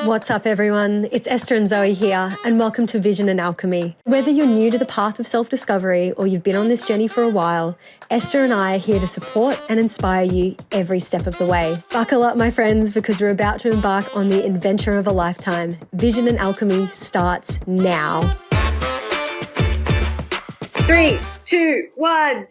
What's up, everyone? It's Esther and Zoe here, and welcome to Vision and Alchemy. Whether you're new to the path of self-discovery or you've been on this journey for a while, Esther and I are here to support and inspire you every step of the way. Buckle up, my friends, because we're about to embark on the adventure of a lifetime. Vision and Alchemy starts now. 3, 2, 1.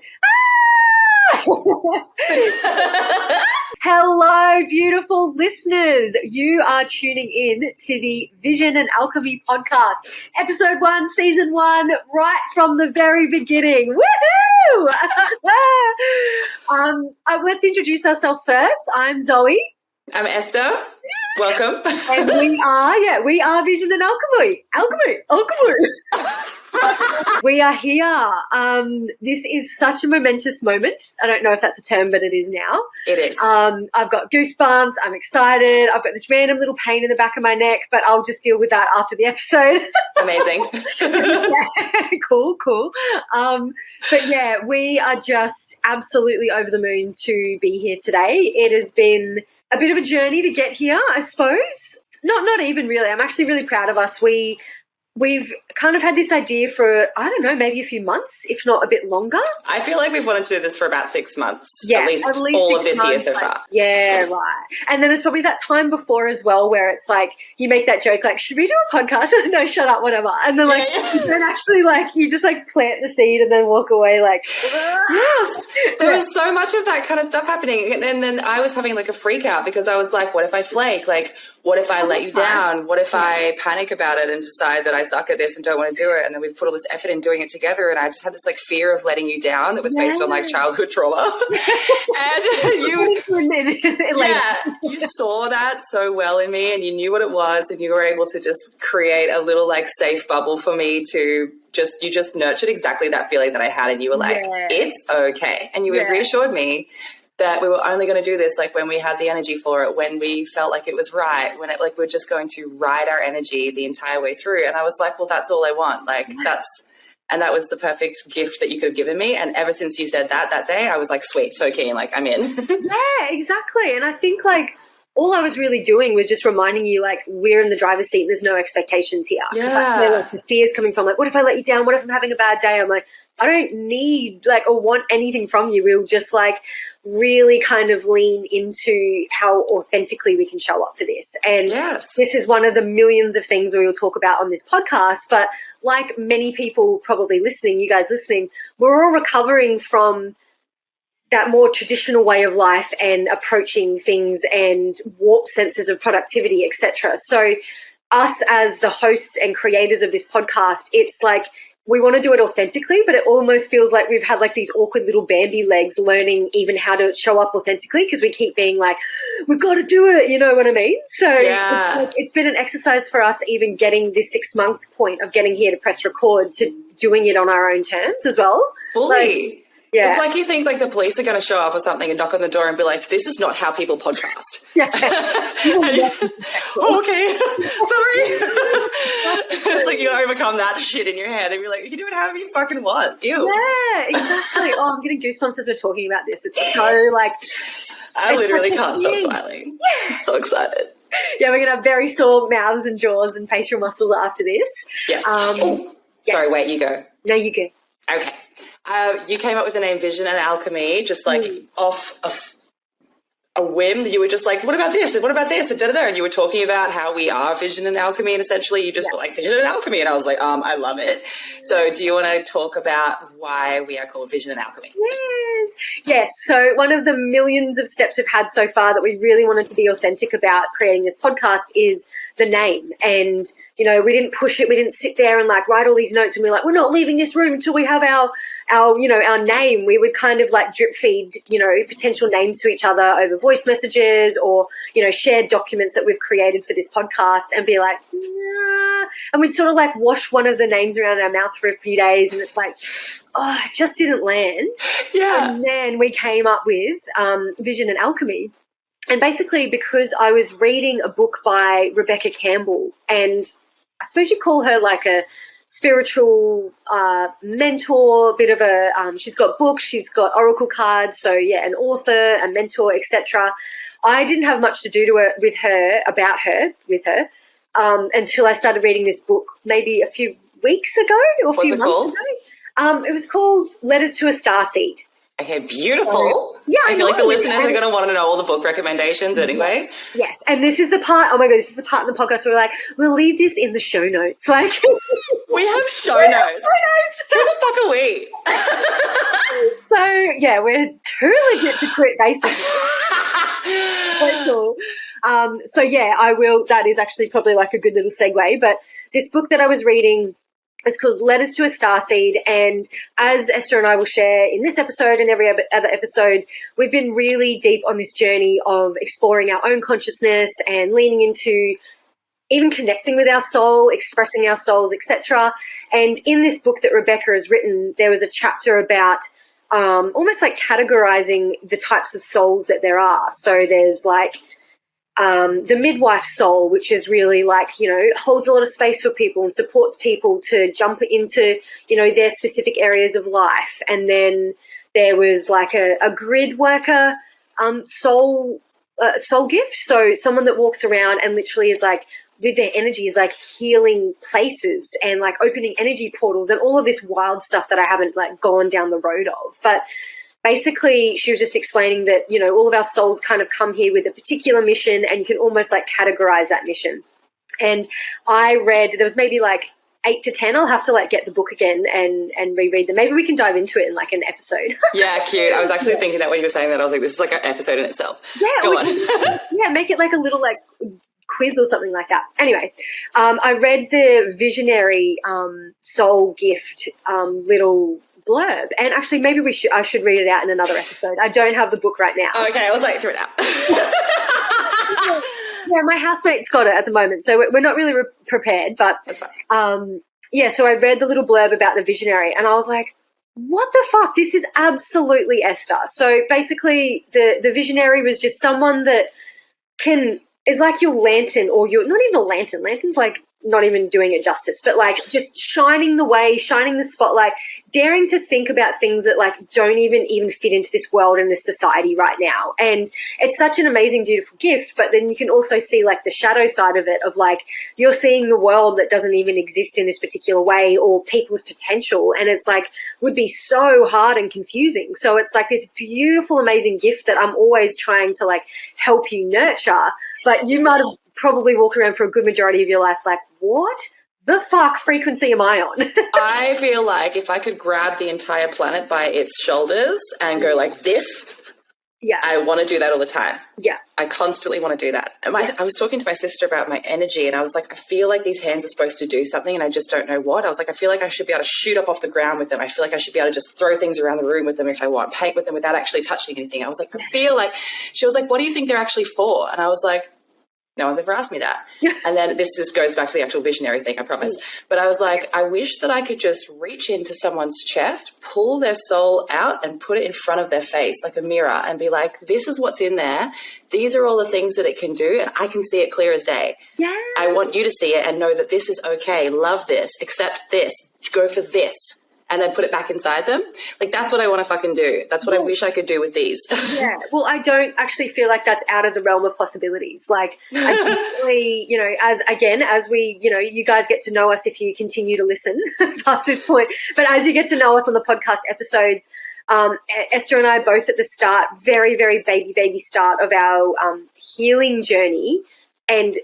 Hello, beautiful listeners. You are tuning in to the Vision and Alchemy podcast, episode 1, season 1, right from the very beginning. Woohoo! Let's introduce ourselves first. I'm Zoe. I'm Esther. Welcome. And we are Vision and Alchemy. Alchemy. We are here. This is such a momentous moment. I don't know if that's a term, but it is now. It is. I've got goosebumps. I'm excited. I've got this random little pain in the back of my neck, but I'll just deal with that after the episode. Amazing. Cool. But yeah, we are just absolutely over the moon to be here today. It has been a bit of a journey to get here, I suppose. Not even really. I'm actually really proud of us. We've kind of had this idea for, I don't know, maybe a few months, if not a bit longer. I feel like we've wanted to do this for about 6 months. Yeah, at least all of this year so far. Yeah, right. And then there's probably that time before as well where it's like you make that joke like, should we do a podcast? No, shut up, whatever. And then like you don't actually you just like plant the seed and then walk away like. Yes, there was so much of that kind of stuff happening. And then I was having like a freak out because I was like, what if I flake? Like, what if I let you down? What if I panic about it and decide that I suck at this and don't want to do it? And then we've put all this effort in doing it together, and I just had this like fear of letting you down that was based on like childhood trauma. And you saw that so well in me, and you knew what it was, and you were able to just create a little like safe bubble for me to you just nurtured exactly that feeling that I had, and you were like, it's okay. And you reassured me that we were only going to do this like when we had the energy for it, when we felt like it was right, when we're just going to ride our energy the entire way through. And I was like, well, that's all I want. Like that was the perfect gift that you could have given me. And ever since you said that day, I was like, sweet, so keen, like I'm in. Yeah, exactly. And I think like all I was really doing was just reminding you like we're in the driver's seat. There's no expectations here. Yeah. That's where like the fear's coming from. Like, what if I let you down? What if I'm having a bad day? I'm like, I don't need like or want anything from you. We'll just like really kind of lean into how authentically we can show up for this. And this is one of the millions of things we will talk about on this podcast. But like many people probably listening, you guys listening, we're all recovering from that more traditional way of life and approaching things and warped senses of productivity, etc. So us as the hosts and creators of this podcast, it's like we want to do it authentically, but it almost feels like we've had like these awkward little Bambi legs learning even how to show up authentically because we keep being like, we've got to do it, you know what I mean? So it's been an exercise for us even getting this 6-month point of getting here to press record to doing it on our own terms as well. Fully. Yeah. It's like you think like the police are going to show up or something and knock on the door and be like, this is not how people podcast. Yeah. Okay. Sorry. It's like you overcome that shit in your head and be like, you can do it however you fucking want. Ew. Yeah, exactly. Oh, I'm getting goosebumps as we're talking about this. It's so like... I literally can't stop smiling. Yeah. I'm so excited. Yeah, we're going to have very sore mouths and jaws and facial muscles after this. Yes. Sorry, wait, you go. No, you go. Okay. You came up with the name Vision and Alchemy just like off a whim. You were just like, what about this? And what about this? And da-da-da. And you were talking about how we are Vision and Alchemy, and essentially you just were like Vision and Alchemy. And I was like, I love it. So do you want to talk about why we are called Vision and Alchemy? Yes. So one of the millions of steps we've had so far that we really wanted to be authentic about creating this podcast is the name. And you know, we didn't push it. We didn't sit there and like write all these notes and we're like, we're not leaving this room until we have our name. We would kind of like drip feed, potential names to each other over voice messages or, shared documents that we've created for this podcast and be like, nah. And we'd sort of like wash one of the names around our mouth for a few days and it's like, it just didn't land. Yeah. And then we came up with Vision and Alchemy. And basically because I was reading a book by Rebecca Campbell, and I suppose you call her like a spiritual mentor, bit of a, she's got books, she's got oracle cards. So yeah, an author, a mentor, etc. I didn't have much to do with her until I started reading this book maybe a few weeks ago or a few months ago. It was called Letters to a Starseed. Okay, beautiful. Yeah, I feel like the listeners are going to want to know all the book recommendations anyway. Yes. And this is the part, oh my God, this is the part in the podcast where we're like, we'll leave this in the show notes. Like, we have show notes. Who the fuck are we? So, yeah, we're too legit to quit, basically. That's cool. So, yeah, I will, that is actually probably like a good little segue. But this book that I was reading, it's called Letters to a Starseed, and as Esther and I will share in this episode and every other episode, we've been really deep on this journey of exploring our own consciousness and leaning into even connecting with our soul, expressing our souls, etc. And in this book that Rebecca has written, there was a chapter about almost like categorizing the types of souls that there are. So there's like the midwife soul, which is really like, you know, holds a lot of space for people and supports people to jump into, you know, their specific areas of life. And then there was like a grid worker soul gift. So someone that walks around and literally is like, with their energy is like healing places and like opening energy portals and all of this wild stuff that I haven't like gone down the road of. But basically, she was just explaining that, you know, all of our souls kind of come here with a particular mission and you can almost like categorize that mission. And I read, there was maybe like 8 to 10. I'll have to like get the book again and reread them. Maybe we can dive into it in like an episode. Yeah, cute. I was actually thinking that when you were saying that, I was like, this is like an episode in itself. Yeah. Go on. Yeah, make it like a little like quiz or something like that. Anyway, I read the Visionary Soul Gift little blurb, and actually maybe I should read it out in another episode. I don't have the book right now. Okay, I was like, throw it out. Yeah, my housemate's got it at the moment, so we're not really prepared, but that's fine. Yeah, so I read the little blurb about the Visionary and I was like, what the fuck? This is absolutely Esther. So basically the Visionary was just someone that is like your lantern, or you're not even a lantern. Lantern's like not even doing it justice, but like just shining the way, shining the spotlight, daring to think about things that like don't even fit into this world and this society right now. And it's such an amazing, beautiful gift. But then you can also see like the shadow side of it, of like you're seeing the world that doesn't even exist in this particular way, or people's potential. And it's like would be so hard and confusing. So it's like this beautiful, amazing gift that I'm always trying to like help you nurture. But you might have probably walked around for a good majority of your life like, what the fuck frequency am I on? I feel like if I could grab the entire planet by its shoulders and go like this, yeah, I want to do that all the time. Yeah. I constantly want to do that. And I was talking to my sister about my energy, and I was like, I feel like these hands are supposed to do something and I just don't know what. I was like, I feel like I should be able to shoot up off the ground with them. I feel like I should be able to just throw things around the room with them if I want, paint with them without actually touching anything. I was like, I feel like, she was like, what do you think they're actually for? And I was like, no one's ever asked me that. And then this just goes back to the actual visionary thing, I promise. But I was like, I wish that I could just reach into someone's chest, pull their soul out and put it in front of their face like a mirror and be like, this is what's in there. These are all the things that it can do. And I can see it clear as day. Yeah. I want you to see it and know that this is okay. Love this, accept this, go for this. And then put it back inside them. Like, that's what I want to fucking do. That's what I wish I could do with these. Yeah. Well, I don't actually feel like that's out of the realm of possibilities. Like, I definitely, you know, as we, you know, you guys get to know us if you continue to listen past this point. But as you get to know us on the podcast episodes, Esther and I both at the start, very, very baby start of our healing journey and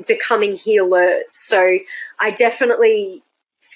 becoming healers. So I definitely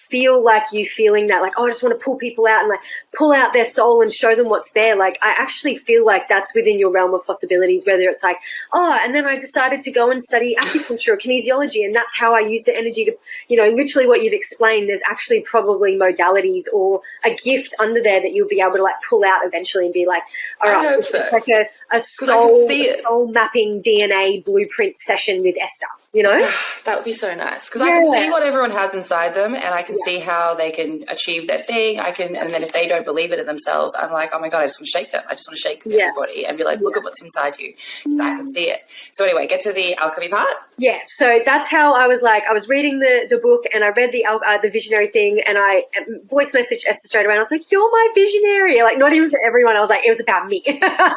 feel like you feeling that, like, oh, I just want to pull people out and like pull out their soul and show them what's there. Like, I actually feel like that's within your realm of possibilities, whether it's like, oh, and then I decided to go and study acupuncture or kinesiology, and that's how I use the energy to, you know, literally what you've explained. There's actually probably modalities or a gift under there that you'll be able to like pull out eventually and be like, all right, I hope so. It's like a soul mapping DNA blueprint session with Esther, you know? That would be so nice, because I can see what everyone has inside them, and I can see how they can achieve their thing. And then if they don't believe it in themselves, I'm like, oh my God, I just want to shake them. I just want to shake everybody and be like, look at what's inside you, because I can see it. So anyway, get to the alchemy part. Yeah. So that's how I was like, I was reading the book, and I read the visionary thing, and I voice messaged Esther straight away, and I was like, you're my visionary. Like, not even for everyone. I was like, it was about me. I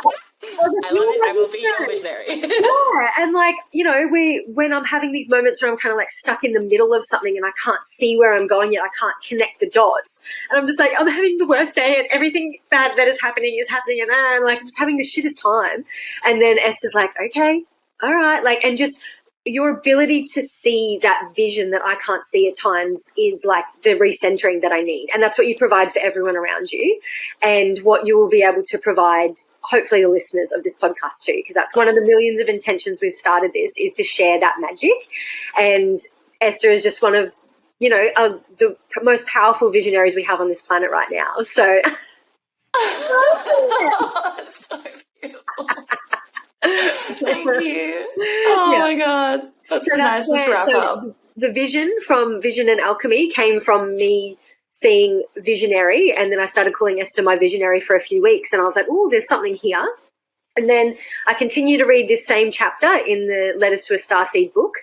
love it. I will be your visionary. And like, you know, when I'm having these moments where I'm kind of like stuck in the middle of something and I can't see where I'm going yet, I can't connect the dots, and I'm just like, I'm having the worst day, and everything bad that is happening, and I'm like, I'm just having the shittest time. And then Esther's like, okay, all right, like, and just your ability to see that vision that I can't see at times is like the recentering that I need. And that's what you provide for everyone around you, and what you will be able to provide, hopefully, the listeners of this podcast too, because that's one of the millions of intentions we've started this, is to share that magic. And Esther is just one of, you know, the most powerful visionaries we have on this planet right now. So that's so beautiful. Thank you. Oh my God. That's so nice. Let's wrap up. The vision from Vision and Alchemy came from me seeing visionary, and then I started calling Esther my visionary for a few weeks, and I was like, oh, there's something here. And then I continued to read this same chapter in the Letters to a Starseed book,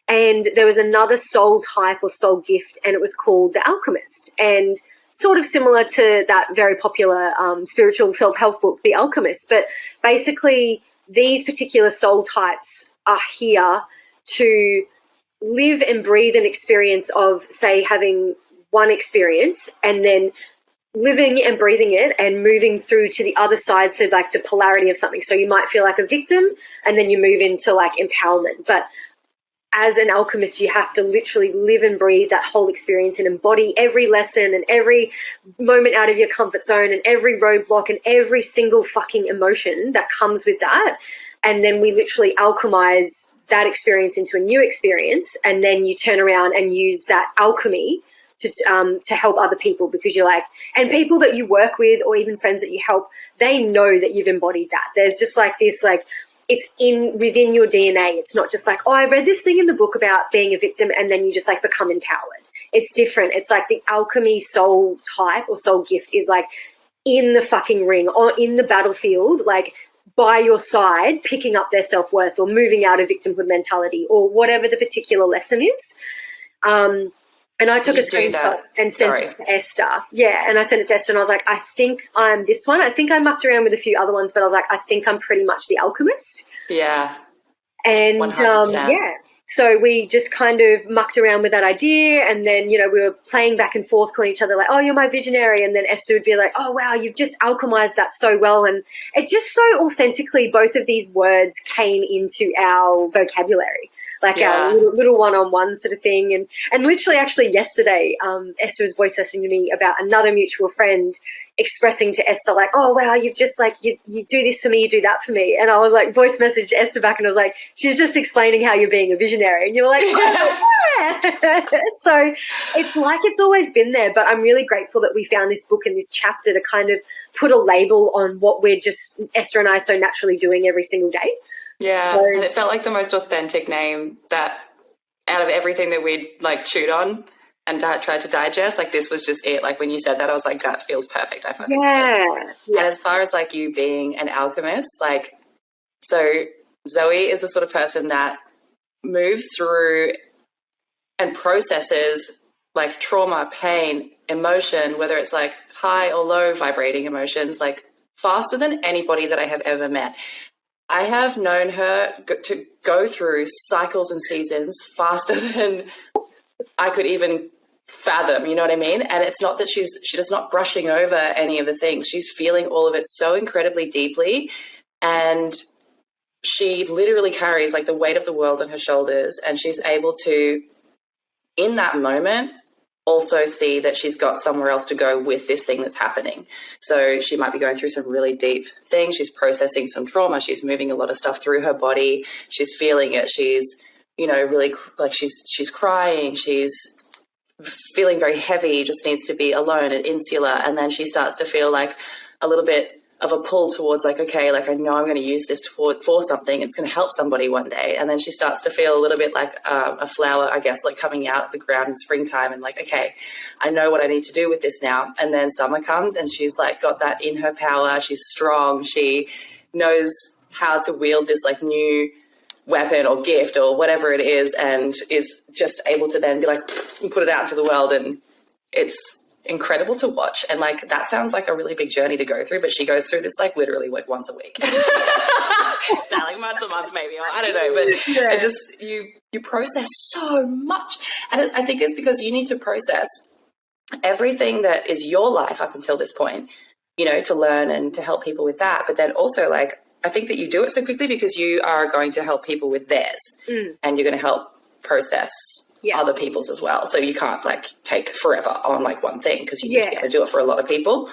and there was another soul type or soul gift, and it was called The Alchemist, and sort of similar to that very popular spiritual self-help book, The Alchemist. But basically, these particular soul types are here to live and breathe an experience of, say, having one experience and then living and breathing it and moving through to the other side. So like the polarity of something. So you might feel like a victim and then you move into like empowerment. But as an alchemist, you have to literally live and breathe that whole experience and embody every lesson and every moment out of your comfort zone and every roadblock and every single fucking emotion that comes with that. And then we literally alchemize that experience into a new experience. And then you turn around and use that alchemy to help other people, because you're like, and people that you work with or even friends that you help, they know that you've embodied that. There's just like this, like, it's within your DNA. It's not just like, oh, I read this thing in the book about being a victim and then you just like become empowered. It's different. It's like the alchemy soul type or soul gift is like in the fucking ring or in the battlefield, like by your side, picking up their self-worth or moving out of victimhood mentality or whatever the particular lesson is. And I took a screenshot and sent it to Esther. Yeah, and I sent it to Esther and I was like, I think I'm this one. I think I mucked around with a few other ones, but I was like, I think I'm pretty much the alchemist. Yeah. And so we just kind of mucked around with that idea, and then, you know, we were playing back and forth, calling each other like, oh, you're my visionary, and then Esther would be like, oh, wow, you've just alchemized that so well. And it just so authentically, both of these words came into our vocabulary. Like our little one-on-one sort of thing. And literally actually yesterday, Esther was voice messaging me about another mutual friend expressing to Esther like, oh, wow, you've just like, you do this for me, you do that for me. And I was like, voice messaged Esther back and I was like, she's just explaining how you're being a visionary. And you're like, oh, yeah. So it's like it's always been there, but I'm really grateful that we found this book and this chapter to kind of put a label on what we're just, Esther and I, so naturally doing every single day. Yeah, and it felt like the most authentic name that out of everything that we'd like chewed on and tried to digest, like this was just it. Like when you said that, I was like, that feels perfect. I fucking love it. And as far as like you being an alchemist, like, so Zoe is the sort of person that moves through and processes like trauma, pain, emotion, whether it's like high or low vibrating emotions, like faster than anybody that I have ever met. I have known her to go through cycles and seasons faster than I could even fathom, you know what I mean? And it's not that she's just not brushing over any of the things. She's feeling all of it so incredibly deeply, and she literally carries like the weight of the world on her shoulders, and she's able to, in that moment, also see that she's got somewhere else to go with this thing that's happening. So she might be going through some really deep things. She's processing some trauma. She's moving a lot of stuff through her body. She's feeling it. She's, you know, really like she's crying. She's feeling very heavy, just needs to be alone and insular. And then she starts to feel like a little bit of a pull towards like, okay, like I know I'm going to use this for something. It's going to help somebody one day. And then she starts to feel a little bit like a flower, I guess, like coming out of the ground in springtime, and like, okay, I know what I need to do with this now. And then summer comes and she's like got that in her power. She's strong. She knows how to wield this like new weapon or gift or whatever it is, and is just able to then be like, and put it out into the world. And it's incredible to watch. And like, that sounds like a really big journey to go through, but she goes through this like literally like once a week. Not like once a month maybe, or I don't know, but it just, you process so much. And I think it's because you need to process everything that is your life up until this point, you know, to learn and to help people with that. But then also like, I think that you do it so quickly because you are going to help people with theirs, and you're going to help process other people's as well. So you can't like take forever on like one thing, because you need to be able to do it for a lot of people.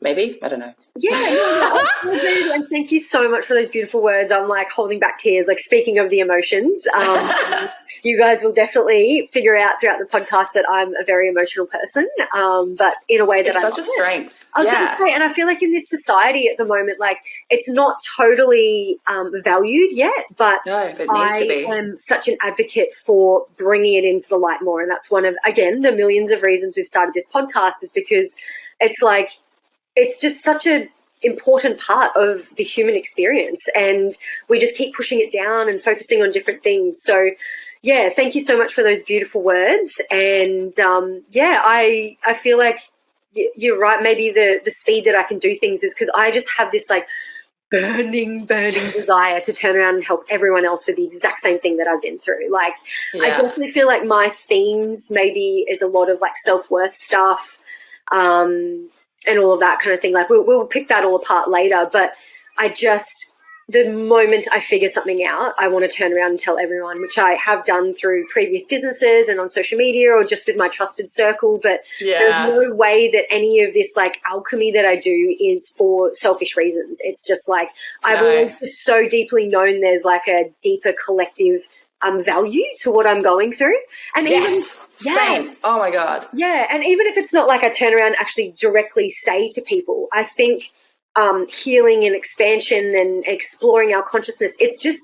Maybe, I don't know. And thank you so much for those beautiful words. I'm like holding back tears, like speaking of the emotions. You guys will definitely figure out throughout the podcast that I'm a very emotional person, but in a way that it's such a strength. I was going to say, and I feel like in this society at the moment, like it's not totally valued yet, but it needs to be. I am such an advocate for bringing it into the light more. And that's one of, again, the millions of reasons we've started this podcast, is because it's like, it's just such a important part of the human experience, and we just keep pushing it down and focusing on different things. So yeah, thank you so much for those beautiful words. And I feel like you're right. Maybe the speed that I can do things is because I just have this like burning desire to turn around and help everyone else with the exact same thing that I've been through. Like, I definitely feel like my themes maybe is a lot of like self-worth stuff, and all of that kind of thing. Like we'll pick that all apart later, but I just, the moment I figure something out, I want to turn around and tell everyone, which I have done through previous businesses and on social media or just with my trusted circle. But there's no way that any of this like alchemy that I do is for selfish reasons. It's just like, I've always just so deeply known there's like a deeper collective value to what I'm going through. And same. Oh my God. Yeah. And even if it's not like I turn around and actually directly say to people, I think healing and expansion and exploring our consciousness, it's just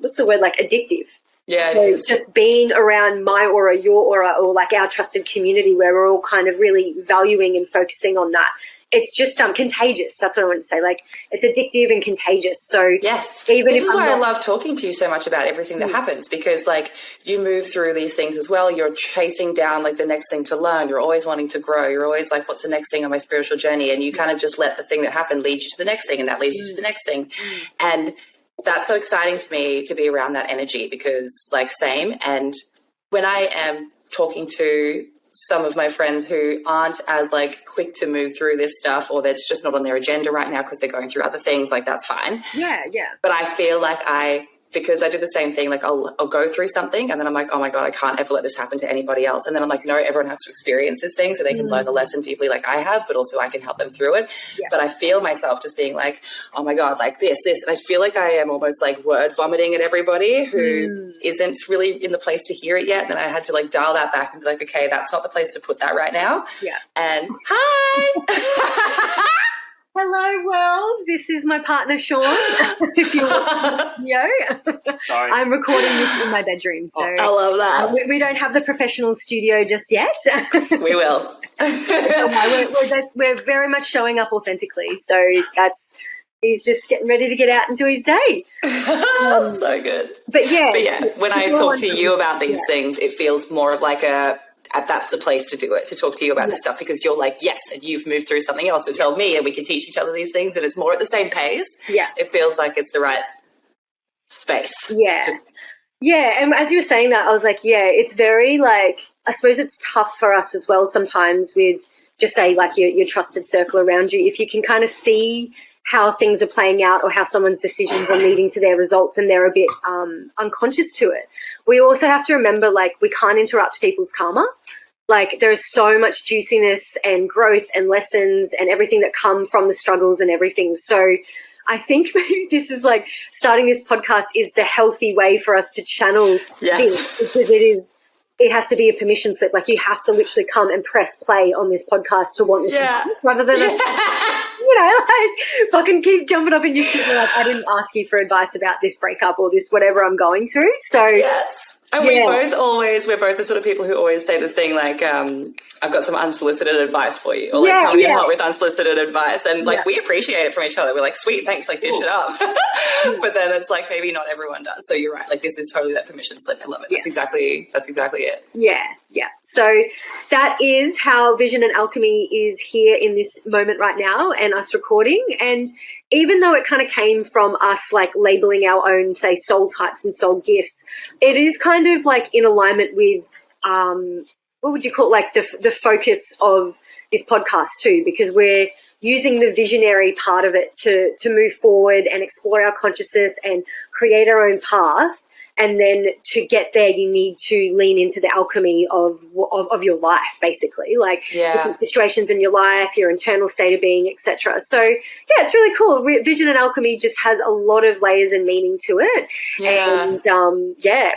what's the word, like addictive. It is. Just being around my aura, your aura, or like our trusted community where we're all kind of really valuing and focusing on that. It's just contagious. That's what I want to say. Like, it's addictive and contagious. So yes, even this is why I love talking to you so much about everything that happens, because like you move through these things as well. You're chasing down like the next thing to learn. You're always wanting to grow. You're always like, what's the next thing on my spiritual journey? And you kind of just let the thing that happened lead you to the next thing, and that leads you to the next thing. And that's so exciting to me to be around that energy, because like same. And when I am talking to some of my friends who aren't as like quick to move through this stuff, or that's just not on their agenda right now because they're going through other things, like that's fine. But I feel like because I do the same thing, like I'll go through something and then I'm like, oh my God, I can't ever let this happen to anybody else. And then I'm like, no, everyone has to experience this thing so they can learn the lesson deeply like I have, but also I can help them through it. But I feel myself just being like, oh my God, like this. And I feel like I am almost like word vomiting at everybody who isn't really in the place to hear it yet. And then I had to like dial that back and be like, okay, that's not the place to put that right now. And hi. Hello, world. This is my partner, Sean. If you're watching the video, sorry, I'm recording this in my bedroom. So I love that. We don't have the professional studio just yet. We will. We're very much showing up authentically. So he's just getting ready to get out into his day. So good. But yeah, when I talk to you about these things, it feels more of like that's the place to do it, to talk to you about this stuff, because you're like, yes, and you've moved through something else to tell me, and we can teach each other these things, and it's more at the same pace. It feels like it's the right space. And as you were saying that, I was like, it's very like, I suppose it's tough for us as well sometimes with just say like your trusted circle around you, if you can kind of see how things are playing out or how someone's decisions are leading to their results and they're a bit unconscious to it. We also have to remember, like, we can't interrupt people's karma. Like, there's so much juiciness and growth and lessons and everything that come from the struggles and everything. So I think maybe this is like starting this podcast is the healthy way for us to channel this, because it has to be a permission slip. Like, you have to literally come and press play on this podcast to want this rather than like fucking keep jumping up in your shit. Like, I didn't ask you for advice about this breakup or this whatever I'm going through. So yes. And we're both the sort of people who always say this thing like, I've got some unsolicited advice for you. Or like, come in hot with unsolicited advice. And like, we appreciate it from each other. We're like, sweet, thanks, like dish it up. But then it's like, maybe not everyone does. So you're right. Like, this is totally that permission slip. I love it. That's exactly it. Yeah. So that is how Vision and Alchemy is here in this moment right now and us recording. And even though it kind of came from us like labeling our own, say, soul types and soul gifts, it is kind of like in alignment with, what would you call it? Like the focus of this podcast too, because we're using the visionary part of it to move forward and explore our consciousness and create our own path. And then to get there, you need to lean into the alchemy of your life, basically, like different situations in your life, your internal state of being, etc. So, yeah, it's really cool. Vision and Alchemy just has a lot of layers and meaning to it. And,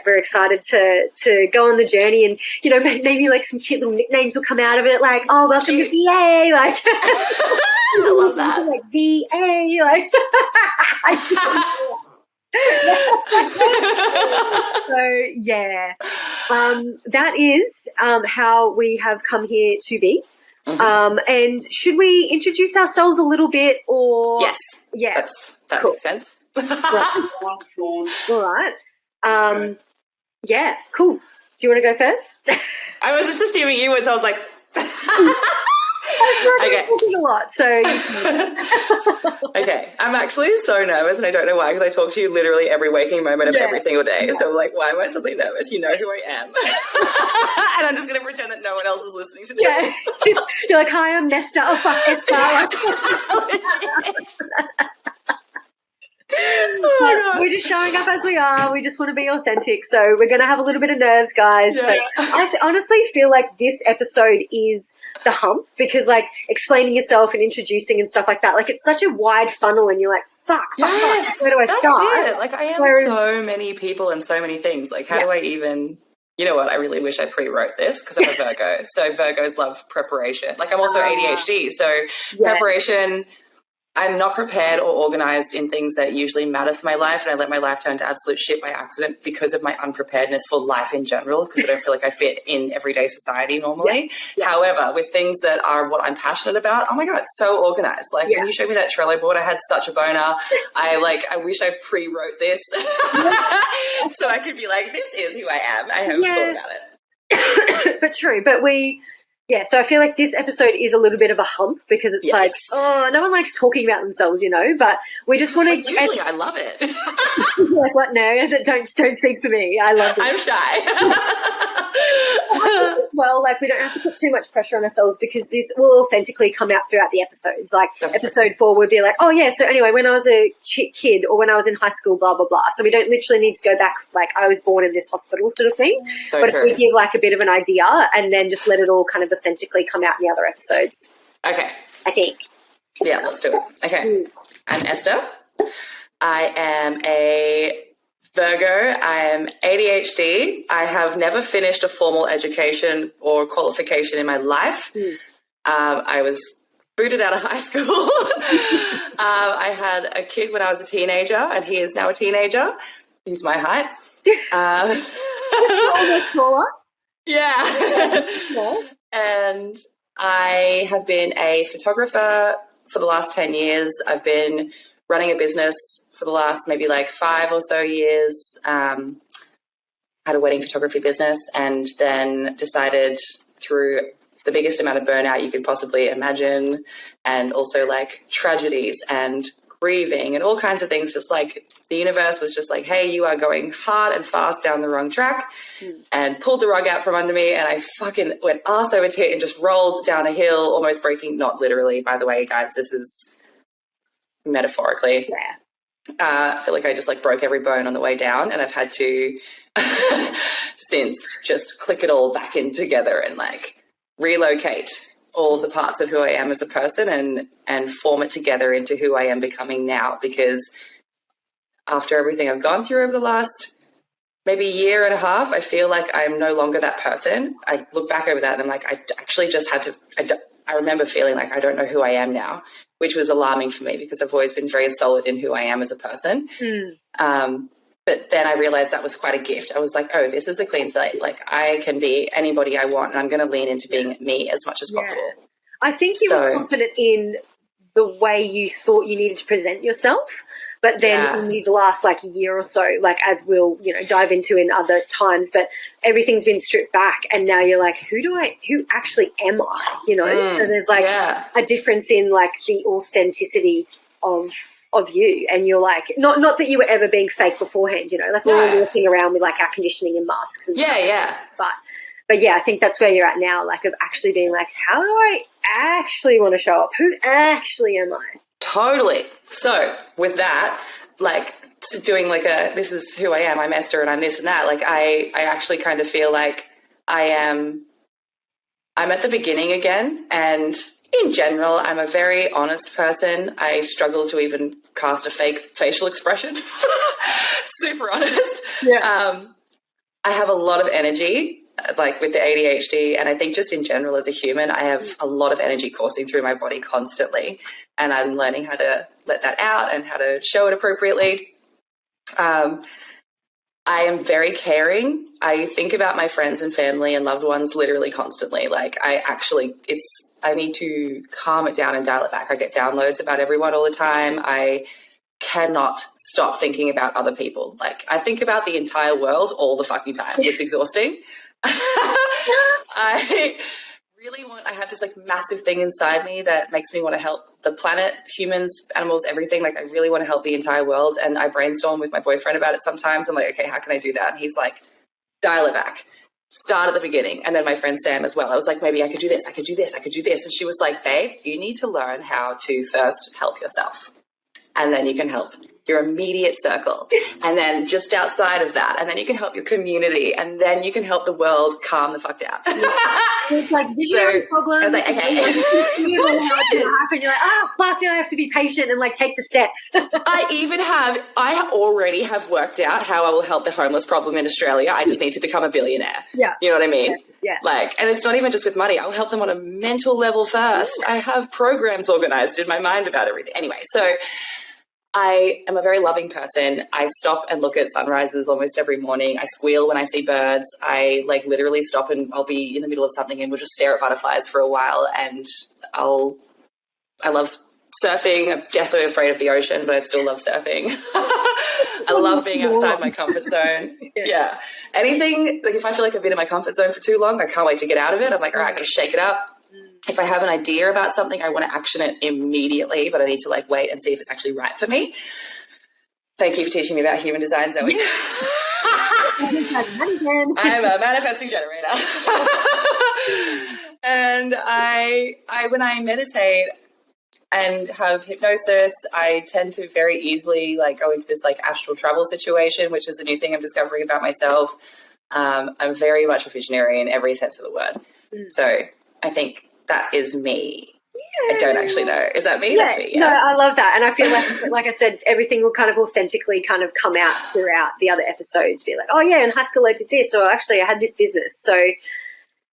we're excited to go on the journey and, you know, maybe like some cute little nicknames will come out of it, like, oh, welcome to VA, like. I love that. Like, VA, like. That is how we have come here to be. And should we introduce ourselves a little bit, or yes, that cool. Makes sense. All right. Cool. Do you want to go first? I was just assuming you would, so I was like. I'm talking a lot, so okay. I'm actually so nervous, and I don't know why, because I talk to you literally every waking moment of every single day. So I'm like, why am I suddenly nervous? You know who I am. And I'm just going to pretend that no one else is listening to this. You're like, hi, I'm Nesta. Oh, fuck, Esther. We're just showing up as we are. We just want to be authentic. So we're going to have a little bit of nerves, guys. But I honestly feel like this episode is the hump, because like explaining yourself and introducing and stuff like that, like it's such a wide funnel and you're like, fuck, where do I start? It. Like I am so many people and so many things. Like how do I even... You know what? I really wish I pre-wrote this because I'm a Virgo. So Virgos love preparation. Like I'm also ADHD. So preparation... I'm not prepared or organized in things that usually matter for my life, and I let my life turn to absolute shit by accident because of my unpreparedness for life in general, because I don't feel like I fit in everyday society normally. However, with things that are what I'm passionate about, oh my God, it's so organized. Like when you showed me that Trello board, I had such a boner. I wish I pre-wrote this so I could be like, this is who I am. I haven't thought about it. But true. But so I feel like this episode is a little bit of a hump because it's like, oh, no one likes talking about themselves, you know, but we just want to... Usually I love it. Like, what? No, don't speak for me. I love it. I'm shy. As well, like we don't have to put too much pressure on ourselves because this will authentically come out throughout the episodes. Like episode 4 would be like, oh yeah, so anyway, when I was a kid or when I was in high school, blah, blah, blah. So we don't literally need to go back like I was born in this hospital sort of thing. But if we give like a bit of an idea and then just let it all kind of authentically come out in the other episodes. Okay. I think. Yeah, let's do it. Okay. I'm Esther. I am a Virgo. I am ADHD. I have never finished a formal education or qualification in my life. I was booted out of high school. I had a kid when I was a teenager, and he is now a teenager. He's my height. Almost taller. Yeah. And I have been a photographer for the last 10 years. I've been running a business for the last maybe like 5 or so years. Had a wedding photography business, and then decided through the biggest amount of burnout you could possibly imagine, and also like tragedies and grieving and all kinds of things, just like the universe was just like, hey, you are going hard and fast down the wrong track, and pulled the rug out from under me, and I fucking went ass over tit and just rolled down a hill, almost breaking, not literally, by the way, guys, this is metaphorically. I feel like I just like broke every bone on the way down, and I've had to since just click it all back in together and like relocate all of the parts of who I am as a person and form it together into who I am becoming now. Because after everything I've gone through over the last maybe year and a half, I feel like I'm no longer that person. I look back over that and I'm like, I actually just had to, I remember feeling like I don't know who I am now. which was alarming for me because I've always been very solid in who I am as a person. But then I realized that was quite a gift. I was like, oh, this is a clean slate. Like, I can be anybody I want, and I'm going to lean into being me as much as possible. I think you were confident in the way you thought you needed to present yourself. But then in these last like year or so, like as we'll, dive into in other times, but everything's been stripped back and now you're like, who actually am I? So there's like a difference in like the authenticity of you, and you're like, not that you were ever being fake beforehand, like we were walking around with like our conditioning and masks and stuff. But yeah, I think that's where you're at now, like of actually being like, how do I actually want to show up? Who actually am I? Totally. So with that, like doing like this is who I am, I'm Esther and I'm this and that. Like I actually kind of feel like I'm at the beginning again, and in general, I'm a very honest person. I struggle to even cast a fake facial expression. Super honest. Yeah. I have a lot of energy, like with the ADHD, and I think just in general as a human, I have a lot of energy coursing through my body constantly, and I'm learning how to let that out and how to show it appropriately. I am very caring. I think about my friends and family and loved ones literally constantly. Like I need to calm it down and dial it back. I get downloads about everyone all the time. I cannot stop thinking about other people. Like I think about the entire world all the fucking time. It's exhausting. I have this like massive thing inside me that makes me want to help the planet, humans, animals, everything. Like I really want to help the entire world. And I brainstorm with my boyfriend about it sometimes. I'm like, okay, how can I do that? And he's like, dial it back. Start at the beginning. And then my friend Sam as well. I was like, maybe I could do this. I could do this. I could do this. And she was like, babe, you need to learn how to first help yourself. And then you can help your immediate circle. And then just outside of that. And then you can help your community. And then you can help the world calm the fuck down. It's like, did you have a problem? I was like, okay. You're like, oh, fuck, now I have to be patient and like take the steps. I already have worked out how I will help the homeless problem in Australia. I just need to become a billionaire. Yeah. You know what I mean? Yeah. Like, and it's not even just with money. I'll help them on a mental level first. I have programs organized in my mind about everything. Anyway, so I am a very loving person. I stop and look at sunrises almost every morning. I squeal when I see birds. I like literally stop and I'll be in the middle of something and we'll just stare at butterflies for a while. And I love surfing. I'm definitely afraid of the ocean, but I still love surfing. I love being outside my comfort zone. Yeah. Anything, like if I feel like I've been in my comfort zone for too long, I can't wait to get out of it. I'm like, all right, I got to shake it up. If I have an idea about something, I want to action it immediately, but I need to like wait and see if it's actually right for me. Thank you for teaching me about human design, Zoe. I'm a manifesting generator. And when I meditate and have hypnosis, I tend to very easily like go into this like astral travel situation, which is a new thing I'm discovering about myself. I'm very much a visionary in every sense of the word. So I think that is me. Yeah. I don't actually know. Is that me? Yeah. That's me. Yeah. No, I love that. And I feel like I said, everything will kind of authentically kind of come out throughout the other episodes. Be like, oh yeah, in high school I did this, or actually I had this business. So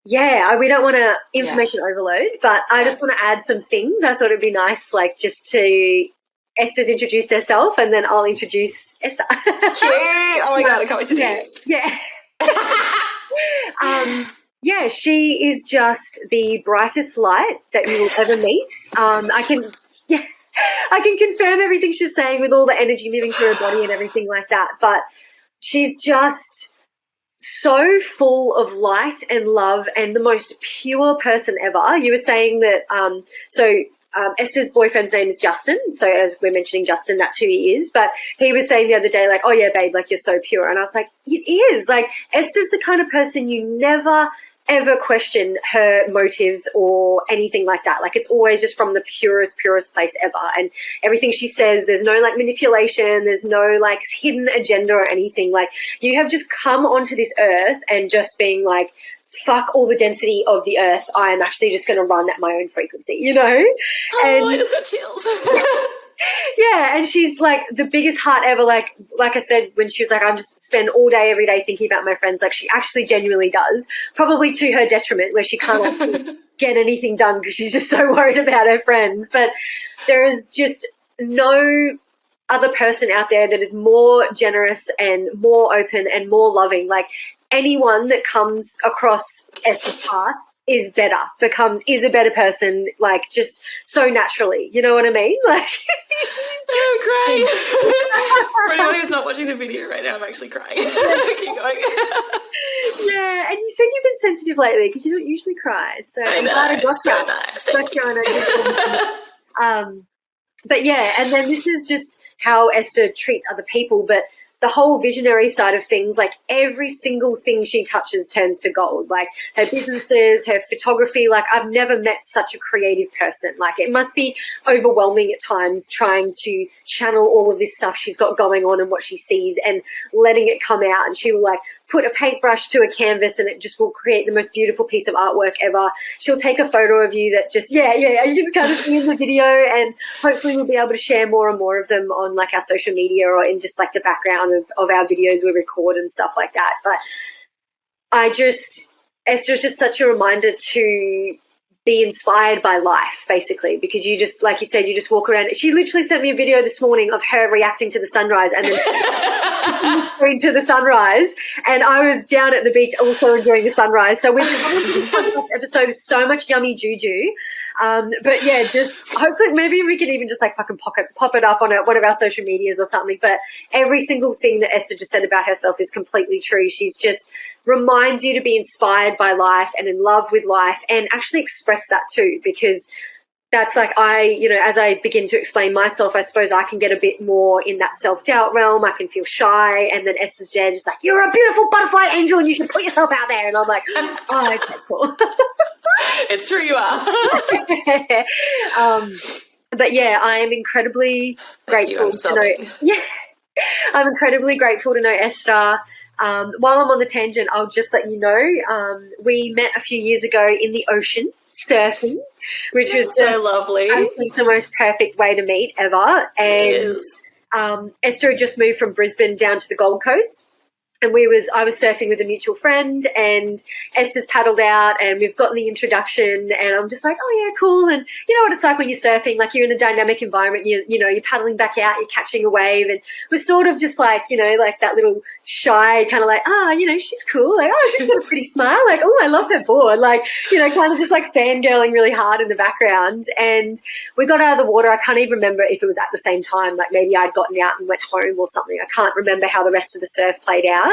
yeah, we don't want to information overload, but I just want to add some things. I thought it'd be nice, like just to Esther's introduced herself and then I'll introduce Esther. Cute. Oh my God, I can't wait to do it. Yeah. Yeah, she is just the brightest light that you will ever meet. I can confirm everything she's saying with all the energy moving through her body and everything like that. But she's just so full of light and love and the most pure person ever. You were saying that, Esther's boyfriend's name is Justin. So as we're mentioning Justin, that's who he is. But he was saying the other day, like, oh yeah, babe, like you're so pure. And I was like, it is. Like Esther's the kind of person you never ever question her motives or anything like that. Like it's always just from the purest place ever. And everything she says, there's no like manipulation, there's no like hidden agenda or anything. Like you have just come onto this earth and just being like, fuck all the density of the earth. I am actually just going to run at my own frequency, you know? Oh, I just got chills. Yeah, and she's like the biggest heart ever. Like I said, when she was like, I just spend all day, every day thinking about my friends. Like she actually genuinely does, probably to her detriment, where she can't actually get anything done because she's just so worried about her friends. But there is just no other person out there that is more generous and more open and more loving. Like anyone that comes across Esther's path is better, is a better person, like just so naturally. You know what I mean? Like I'm crying. For anyone who's not watching the video right now, I'm actually crying. Keep going. Yeah, and you said you've been sensitive lately because you don't usually cry. So I'm glad I got so nice. But yeah, and then this is just how Esther treats other people, but the whole visionary side of things, like every single thing she touches turns to gold. Like her businesses, her photography, like I've never met such a creative person. Like it must be overwhelming at times trying to channel all of this stuff she's got going on and what she sees and letting it come out. And she will like put a paintbrush to a canvas and it just will create the most beautiful piece of artwork ever. She'll take a photo of you that just, you can kind of see in the video, and hopefully we'll be able to share more and more of them on like our social media or in just like the background of our videos we record and stuff like that. But Esther is just such a reminder to be inspired by life, basically, because you just, like you said, you just walk around. She literally sent me a video this morning of her reacting to the sunrise and then screen to the sunrise, and I was down at the beach also enjoying the sunrise. So we've been having this podcast episode of so much yummy juju. But yeah, just hopefully maybe we can even just like fucking pop it up on one of our social medias or something. But every single thing that Esther just said about herself is completely true. She's just reminds you to be inspired by life and in love with life, and actually express that too, because that's like as I begin to explain myself, I suppose I can get a bit more in that self-doubt realm. I can feel shy, and then Esther's there just like, you're a beautiful butterfly angel and you should put yourself out there. And I'm like, oh, okay, cool. It's true, you are. But yeah, I am incredibly grateful to know. Yeah, I'm incredibly grateful to know Esther. While I'm on the tangent, I'll just let you know, we met a few years ago in the ocean surfing, which was so lovely. I think the most perfect way to meet ever. And Esther had just moved from Brisbane down to the Gold Coast. And I was surfing with a mutual friend, and Esther's paddled out, and we've gotten the introduction, and I'm just like, oh yeah, cool. And you know what it's like when you're surfing, like you're in a dynamic environment, you're paddling back out, you're catching a wave, and we're sort of just like, like that little shy kind of like, she's cool. Like, oh, she's got a pretty smile. Like, oh, I love her board. Like, kind of just like fangirling really hard in the background. And we got out of the water. I can't even remember if it was at the same time, like maybe I'd gotten out and went home or something. I can't remember how the rest of the surf played out.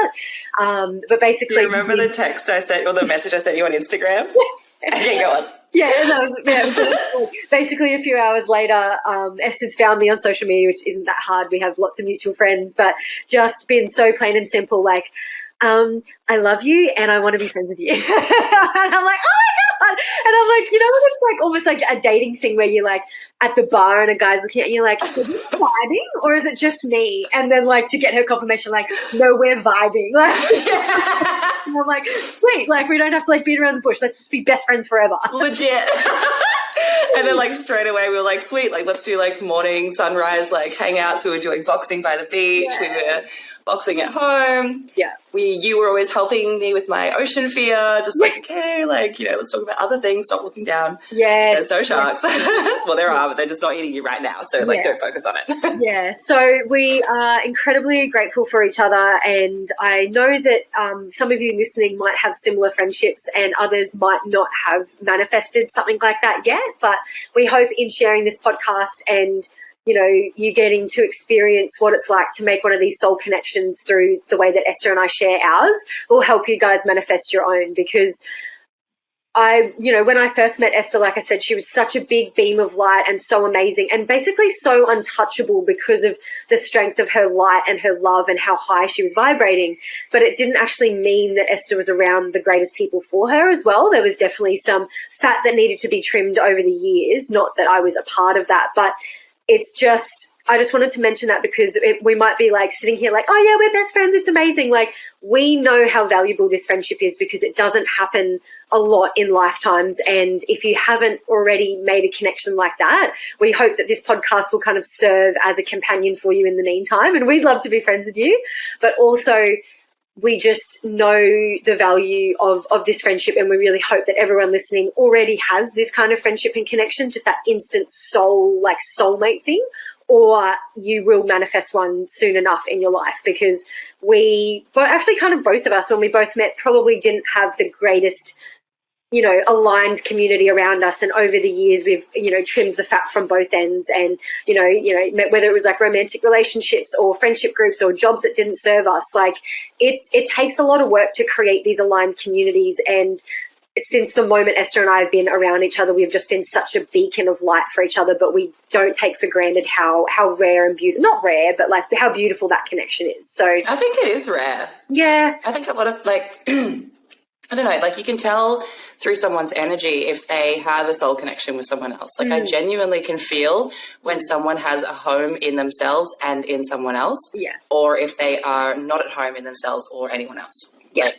But basically, you remember the text I sent or the message I sent you on Instagram? Okay, go on. Basically a few hours later, Esther's found me on social media, which isn't that hard. We have lots of mutual friends, but just been so plain and simple, like, I love you and I want to be friends with you. And I'm like, oh my God. And I'm like, when it's like almost like a dating thing where you're like at the bar and a guy's looking at you like, are you vibing or is it just me? And then like to get her confirmation, like, no, we're vibing. Like, and I'm like, sweet, like we don't have to like beat around the bush. Let's just be best friends forever. Legit. And then like straight away we were like, sweet, like let's do like morning sunrise like hangouts. We were doing boxing by the beach. We were boxing at home. You were always helping me with my ocean fear, just like, okay, like, let's talk about other things, stop looking down. There's no sharks. Well, there are, but they're just not eating you right now, so like don't focus on it. So we are incredibly grateful for each other, and I know that some of you listening might have similar friendships and others might not have manifested something like that yet, but we hope in sharing this podcast and you getting to experience what it's like to make one of these soul connections through the way that Esther and I share ours will help you guys manifest your own. Because when I first met Esther, like I said, she was such a big beam of light and so amazing and basically so untouchable because of the strength of her light and her love and how high she was vibrating. But it didn't actually mean that Esther was around the greatest people for her as well. There was definitely some fat that needed to be trimmed over the years. Not that I was a part of that, but it's just, I just wanted to mention that because we might be like sitting here like, oh yeah, we're best friends, it's amazing. Like, we know how valuable this friendship is because it doesn't happen a lot in lifetimes. And if you haven't already made a connection like that, we hope that this podcast will kind of serve as a companion for you in the meantime. And we'd love to be friends with you, but also we just know the value of this friendship, and we really hope that everyone listening already has this kind of friendship and connection, just that instant soulmate thing, or you will manifest one soon enough in your life, because actually kind of both of us, when we both met, probably didn't have the greatest, aligned community around us. And over the years, we've, trimmed the fat from both ends, and, whether it was like romantic relationships or friendship groups or jobs that didn't serve us, like it takes a lot of work to create these aligned communities. And since the moment Esther and I have been around each other, we've just been such a beacon of light for each other, but we don't take for granted how rare and beautiful, not rare, but like how beautiful that connection is. So I think it is rare. Yeah. I think a lot of I don't know, like you can tell through someone's energy if they have a soul connection with someone else. Like I genuinely can feel when someone has a home in themselves and in someone else. Yeah. Or if they are not at home in themselves or anyone else. Yeah.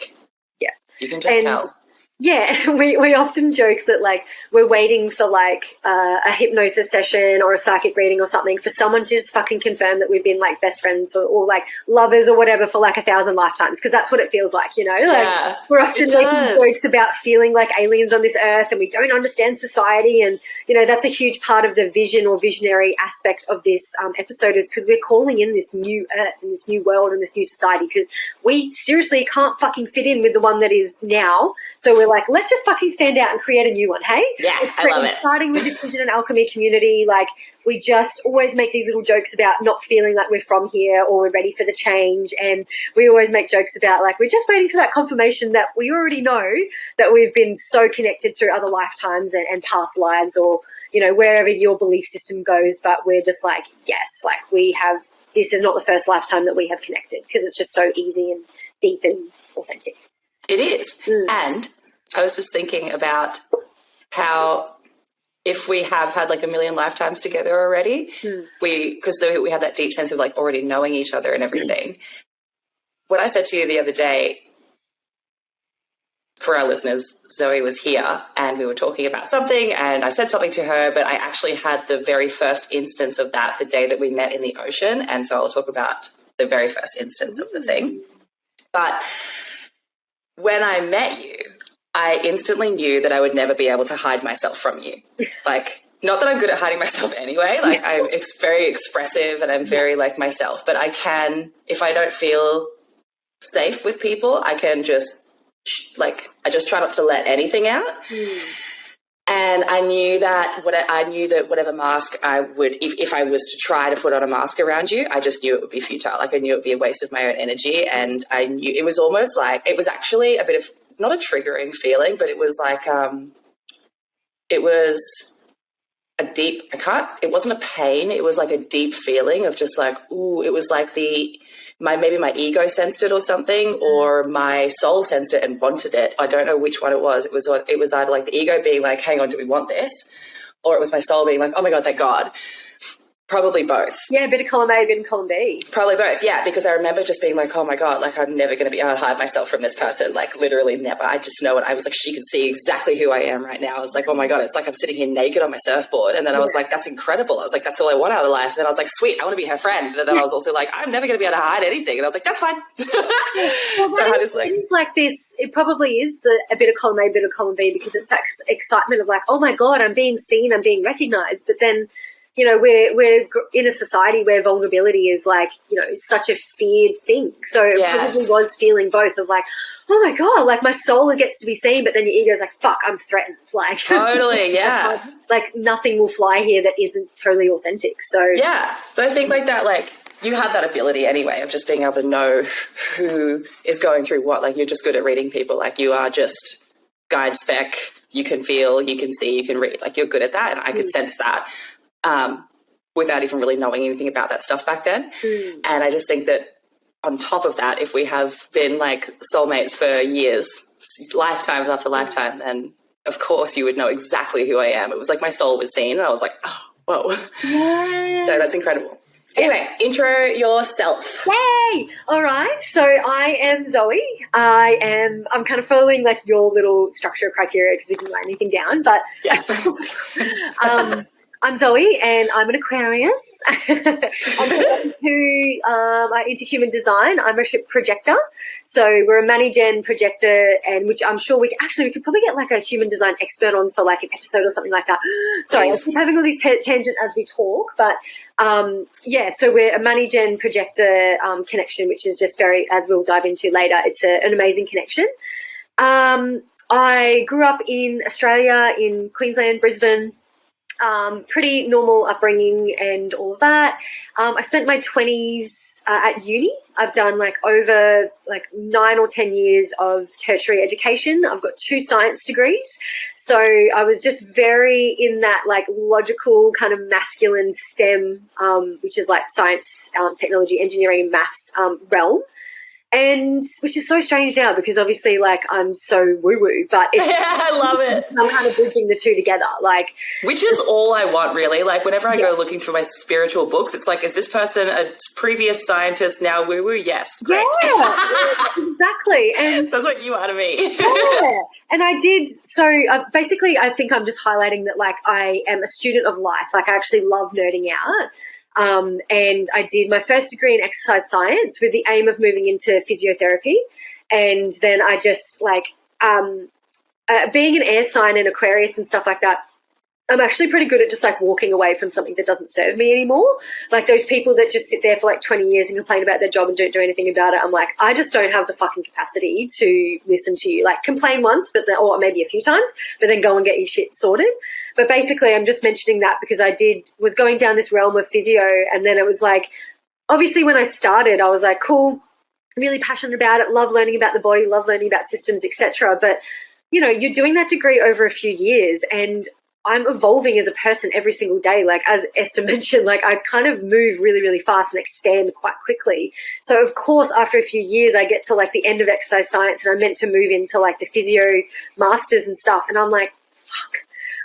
You can just tell. Yeah, we often joke that like we're waiting for like a hypnosis session or a psychic reading or something for someone to just fucking confirm that we've been like best friends or like lovers or whatever for like 1,000 lifetimes, because that's what it feels like, like we're often making jokes about feeling like aliens on this earth and we don't understand society, and that's a huge part of the vision or visionary aspect of this episode, is because we're calling in this new earth and this new world and this new society, because we seriously can't fucking fit in with the one that is now. So we're like, let's just fucking stand out and create a new one, hey? Yeah, I love it. Starting with this Vision and Alchemy community, like we just always make these little jokes about not feeling like we're from here or we're ready for the change. And we always make jokes about like we're just waiting for that confirmation that we already know that we've been so connected through other lifetimes and past lives, or, wherever your belief system goes. But we're just like, yes, like this is not the first lifetime that we have connected, because it's just so easy and deep and authentic. It is. And I was just thinking about how if we have had like 1,000,000 lifetimes together already, because we have that deep sense of like already knowing each other and everything. What I said to you the other day, for our listeners, Zoe was here and we were talking about something and I said something to her, but I actually had the very first instance of that the day that we met in the ocean. And so I'll talk about the very first instance of the thing. But when I met you, I instantly knew that I would never be able to hide myself from you. Like, not that I'm good at hiding myself anyway. Like, I'm very expressive and I'm very like myself. But I can, if I don't feel safe with people, I can just, I just try not to let anything out. And I knew that whatever mask I would, if I was to try to put on a mask around you, I just knew it would be futile. Like I knew it would be a waste of my own energy. And I knew it was almost like, it was actually a bit of, not a triggering feeling, but it was like, it was a deep, it wasn't a pain. It was like a deep feeling of just like, ooh, it was like maybe my ego sensed it or something, or my soul sensed it and wanted it. I don't know which one it was. It was either like the ego being like, hang on, do we want this? Or it was my soul being like, oh my God, thank God. Probably both. Yeah, a bit of column A, a bit of column B. Probably both, yeah, because I remember just being like, oh my God, like I'm never going to be able to hide myself from this person, like literally never. I just know it. I was like, she can see exactly who I am right now. I was like, oh my God, it's like I'm sitting here naked on my surfboard. And then I was like, that's incredible. I was like, that's all I want out of life. And then I was like, sweet, I want to be her friend. And then I was also like, I'm never going to be able to hide anything. And I was like, that's fine. Well, so I had this like this, it probably is a bit of column A, a bit of column B, because it's that excitement of like, oh my God, I'm being seen, I'm being recognized. But then, we're in a society where vulnerability is like, such a feared thing. So it probably was feeling both of like, oh my God, like my soul gets to be seen, but then your ego's like, fuck, I'm threatened. Like totally, yeah. Like nothing will fly here that isn't totally authentic. So yeah, but I think like that, like you have that ability anyway of just being able to know who is going through what. Like you're just good at reading people. Like you are just guide spec. You can feel, you can see, you can read. Like you're good at that, and I could sense that. Without even really knowing anything about that stuff back then. And I just think that on top of that, if we have been like soulmates for years, lifetimes after lifetime, then of course you would know exactly who I am. It was like my soul was seen and I was like, oh, whoa. Yes. So that's incredible. Anyway, intro yourself. Yay! All right. So I am Zoe. I'm kind of following like your little structure criteria because we can write anything down. But I'm Zoe, and I'm an Aquarius. I'm into human design. I'm a projector. So we're a Mani-Gen projector, and which I'm sure we could probably get like a human design expert on for like an episode or something like that. Sorry, I keep having all these tangents as we talk, but so we're a Mani-Gen projector connection, which is just very, as we'll dive into later, it's an amazing connection. I grew up in Australia, in Queensland, Brisbane. Pretty normal upbringing and all of that. I spent my 20s at uni. I've done over 9 or 10 years of tertiary education. I've got 2 science degrees. So I was just very in that logical kind of masculine STEM, which is like science, technology, engineering and maths realm. And which is so strange now because obviously I'm so woo-woo, but it's, I love it. I'm kind of bridging the two together. Which is all I want really. Whenever I go looking through my spiritual books, it's is this person a previous scientist, now woo-woo? Yes. Great. Yeah, exactly. And so that's what you are to me. Yeah. And I did, so basically I think I'm just highlighting that I am a student of life. I actually love nerding out. And I did my first degree in exercise science with the aim of moving into physiotherapy. And then I just being an air sign and Aquarius and stuff like that, I'm actually pretty good at just walking away from something that doesn't serve me anymore. Those people that just sit there for 20 years and complain about their job and don't do anything about it. I'm I just don't have the fucking capacity to listen to you. Complain once, or maybe a few times, but then go and get your shit sorted. But basically I'm just mentioning that because I was going down this realm of physio, and then it was obviously when I started, I was cool, really passionate about it, love learning about the body, love learning about systems, etc. But you're doing that degree over a few years, and I'm evolving as a person every single day. As Esther mentioned, I kind of move really, really fast and expand quite quickly. So of course, after a few years, I get to the end of exercise science, and I'm meant to move into the physio masters and stuff. And I'm fuck.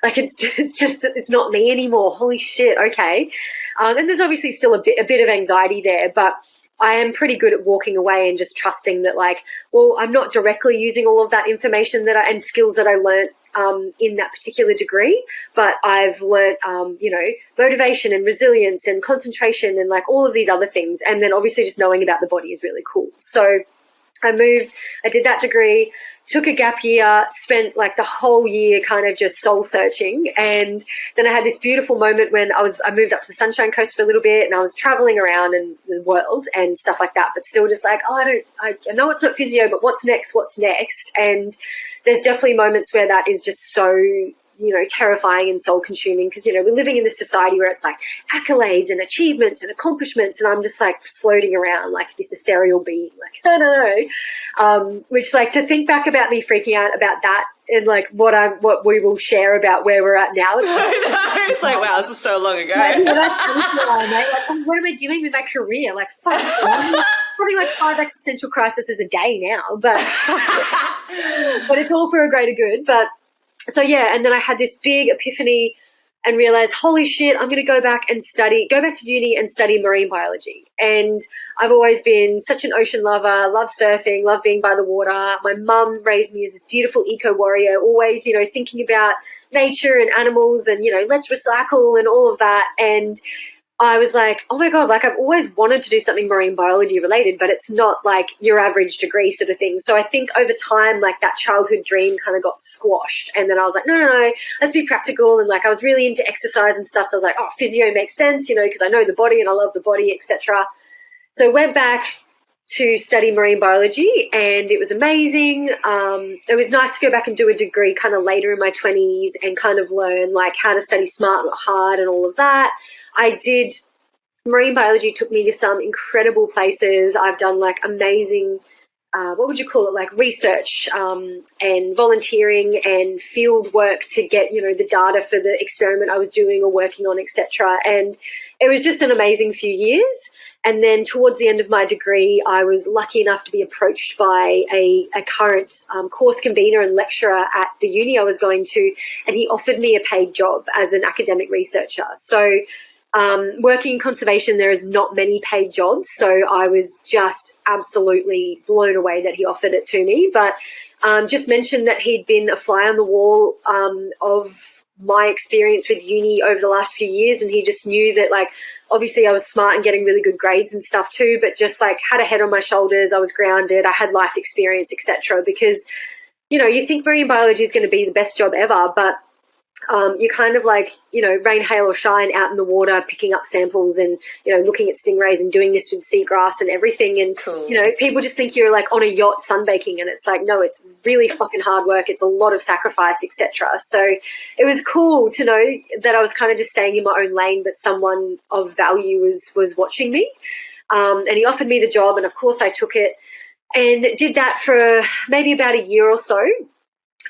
It's not me anymore. Holy shit. Okay. And there's obviously still a bit of anxiety there, but I am pretty good at walking away and just trusting that I'm not directly using all of that information and skills that I learned in that particular degree, but I've learnt, motivation and resilience and concentration and all of these other things. And then obviously just knowing about the body is really cool. So I did that degree, took a gap year, spent the whole year kind of just soul searching. And then I had this beautiful moment when I moved up to the Sunshine Coast for a little bit, and I was traveling around in the world and stuff like that, but still just I know it's not physio, but what's next? And there's definitely moments where that is just so, terrifying and soul consuming because, we're living in this society where it's accolades and achievements and accomplishments. And I'm just floating around like this ethereal being, I don't know. Which to think back about me freaking out about that and what we will share about where we're at now. It's wow, this is so long ago. What am I doing with my career? Fuck. I'm having 5 existential crises a day now, but it's all for a greater good. But so yeah, and then I had this big epiphany and realized, holy shit, I'm going to go back to uni and study marine biology. And I've always been such an ocean lover, love surfing, love being by the water. My mum raised me as this beautiful eco warrior, always, thinking about nature and animals and, let's recycle and all of that. And I was oh my God, I've always wanted to do something marine biology related, but it's not your average degree sort of thing. So I think over time, that childhood dream kind of got squashed. And then I was no, let's be practical. And I was really into exercise and stuff. So I was oh, physio makes sense, because I know the body and I love the body, etc. So I went back to study marine biology, and it was amazing. It was nice to go back and do a degree kind of later in my 20s and kind of learn how to study smart, not hard, and all of that. I did, marine biology took me to some incredible places. I've done amazing, what would you call it, research and volunteering and field work to get, the data for the experiment I was doing or working on, etc. And it was just an amazing few years. And then towards the end of my degree, I was lucky enough to be approached by a current course convener and lecturer at the uni I was going to, and he offered me a paid job as an academic researcher. So Working in conservation, there is not many paid jobs, so I was just absolutely blown away that he offered it to me. But just mentioned that he'd been a fly on the wall of my experience with uni over the last few years, and he just knew that, like, obviously I was smart and getting really good grades and stuff too, but just like had a head on my shoulders, I was grounded, I had life experience, etc. Because, you know, you think marine biology is going to be the best job ever, but you're kind of like, you know, rain, hail or shine out in the water, picking up samples and, you know, looking at stingrays and doing this with seagrass and everything. And, cool. You know, people just think you're like on a yacht sunbaking, and it's like, no, it's really fucking hard work. It's a lot of sacrifice, etc. So it was cool to know that I was kind of just staying in my own lane, but someone of value was watching me. And he offered me the job, and of course I took it and did that for maybe about a year or so.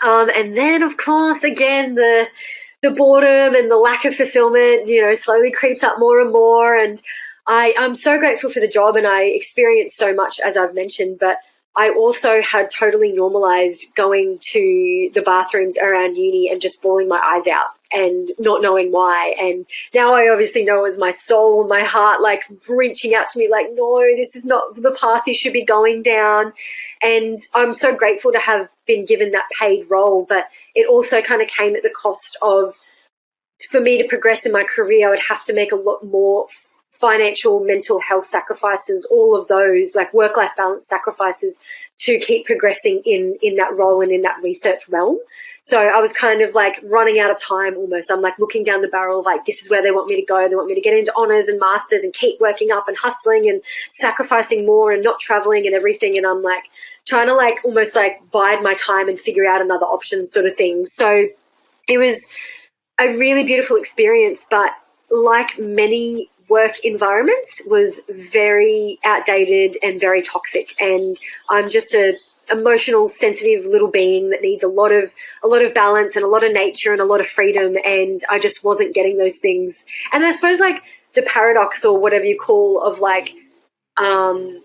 And then, of course, again, the boredom and the lack of fulfillment, you know, slowly creeps up more and more. And I'm so grateful for the job, and I experienced so much, as I've mentioned, but I also had totally normalized going to the bathrooms around uni and just bawling my eyes out and not knowing why. And now I obviously know it was my soul and my heart, like, reaching out to me like, no, this is not the path you should be going down. And I'm so grateful to have been given that paid role, but it also kind of came at the cost of, for me to progress in my career, I would have to make a lot more financial, mental health sacrifices, all of those, like work-life balance sacrifices, to keep progressing in that role and in that research realm. So I was kind of like running out of time almost. I'm like looking down the barrel of like, this is where they want me to go. They want me to get into honours and masters and keep working up and hustling and sacrificing more and not travelling and everything. And I'm like trying to like almost like bide my time and figure out another option sort of thing. So it was a really beautiful experience, but like many work environments, was very outdated and very toxic. And I'm just a emotional, sensitive little being that needs a lot of balance and a lot of nature and a lot of freedom. And I just wasn't getting those things. And I suppose like the paradox, or whatever you call, of like, I'm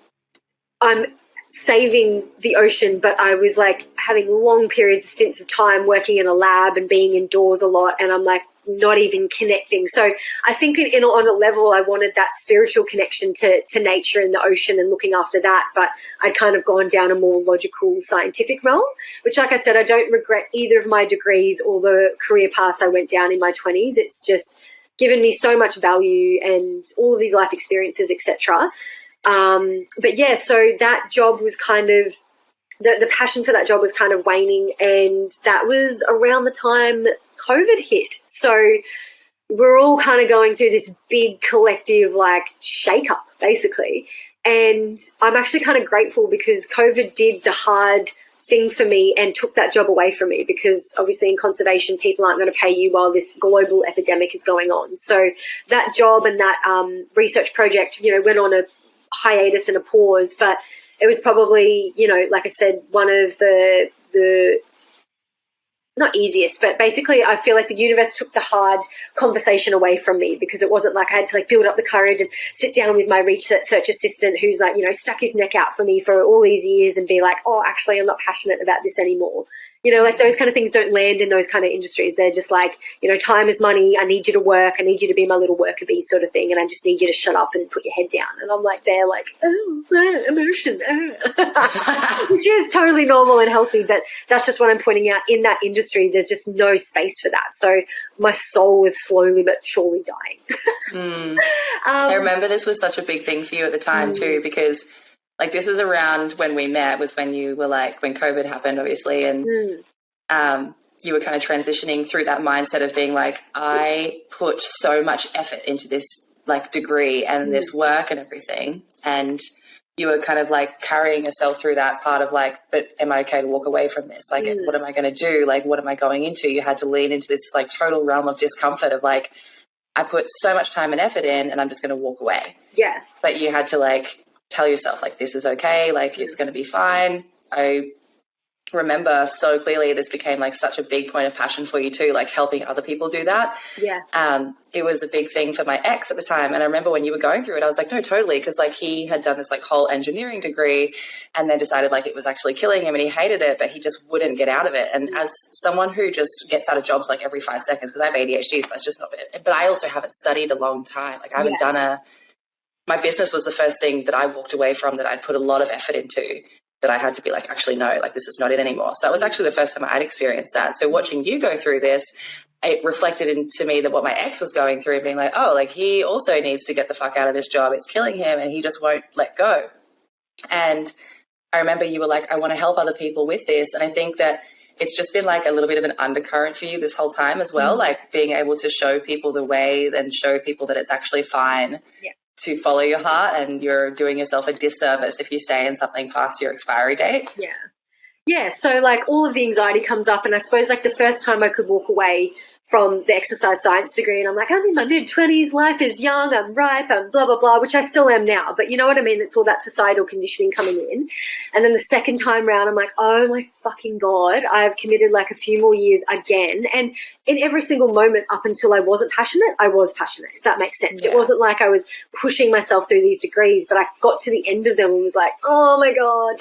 saving the ocean, but I was like having long periods of stints of time working in a lab and being indoors a lot. And I'm like, not even connecting. So I think on a level, I wanted that spiritual connection to nature and the ocean and looking after that. But I'd kind of gone down a more logical, scientific realm, which, like I said, I don't regret either of my degrees or the career paths I went down in my 20s. It's just given me so much value and all of these life experiences, etc. But yeah, so that job was kind of, the passion for that job was kind of waning. And that was around the time COVID hit. So we're all kind of going through this big collective like shake up basically. And I'm actually kind of grateful because COVID did the hard thing for me and took that job away from me, because obviously in conservation, people aren't going to pay you while this global epidemic is going on. So that job and that research project, you know, went on a hiatus and a pause, but it was probably, you know, like I said, one of the not easiest, but basically I feel like the universe took the hard conversation away from me, because it wasn't like I had to like build up the courage and sit down with my research assistant who's like, you know, stuck his neck out for me for all these years and be like, oh, actually, I'm not passionate about this anymore. You know, like those kind of things don't land in those kind of industries. They're just like, you know, time is money. I need you to work. I need you to be my little worker bee sort of thing. And I just need you to shut up and put your head down. And I'm like, they're like, oh, emotion, which is totally normal and healthy. But that's just what I'm pointing out. In that industry, there's just no space for that. So my soul was slowly but surely dying. I remember this was such a big thing for you at the time too, because like this is around when we met, was when you were like, when COVID happened, obviously. And you were kind of transitioning through that mindset of being like, I put so much effort into this like degree and this work and everything. And you were kind of like carrying yourself through that part of like, but am I okay to walk away from this? Like, what am I going to do? Like, what am I going into? You had to lean into this like total realm of discomfort of like, I put so much time and effort in and I'm just going to walk away. Yeah. But you had to like, tell yourself like, this is okay, like it's going to be fine. I remember so clearly this became like such a big point of passion for you too, like helping other people do that. Yeah. It was a big thing for my ex at the time. And I remember when you were going through it, I was like, no, totally. Cause like he had done this like whole engineering degree and then decided like it was actually killing him and he hated it, but he just wouldn't get out of it. And as someone who just gets out of jobs like every 5 seconds, because I have ADHD, so that's just not it. But I also haven't studied a long time. Like I haven't done my business was the first thing that I walked away from that I'd put a lot of effort into, that I had to be like, actually, no, like this is not it anymore. So that was actually the first time I'd experienced that. So watching you go through this, it reflected into me that what my ex was going through, being like, oh, like he also needs to get the fuck out of this job. It's killing him and he just won't let go. And I remember you were like, I want to help other people with this. And I think that it's just been like a little bit of an undercurrent for you this whole time as well, like being able to show people the way and show people that it's actually fine to follow your heart, and you're doing yourself a disservice if you stay in something past your expiry date. Yeah, so like all of the anxiety comes up, and I suppose like the first time I could walk away from the exercise science degree and I'm like, I'm in my mid-20s, life is young, I'm ripe, I'm blah, blah, blah, which I still am now. But you know what I mean? It's all that societal conditioning coming in. And then the second time round, I'm like, oh my fucking God, I've committed like a few more years again. And in every single moment up until I wasn't passionate, I was passionate, if that makes sense. It wasn't like I was pushing myself through these degrees, but I got to the end of them and was like, oh my God,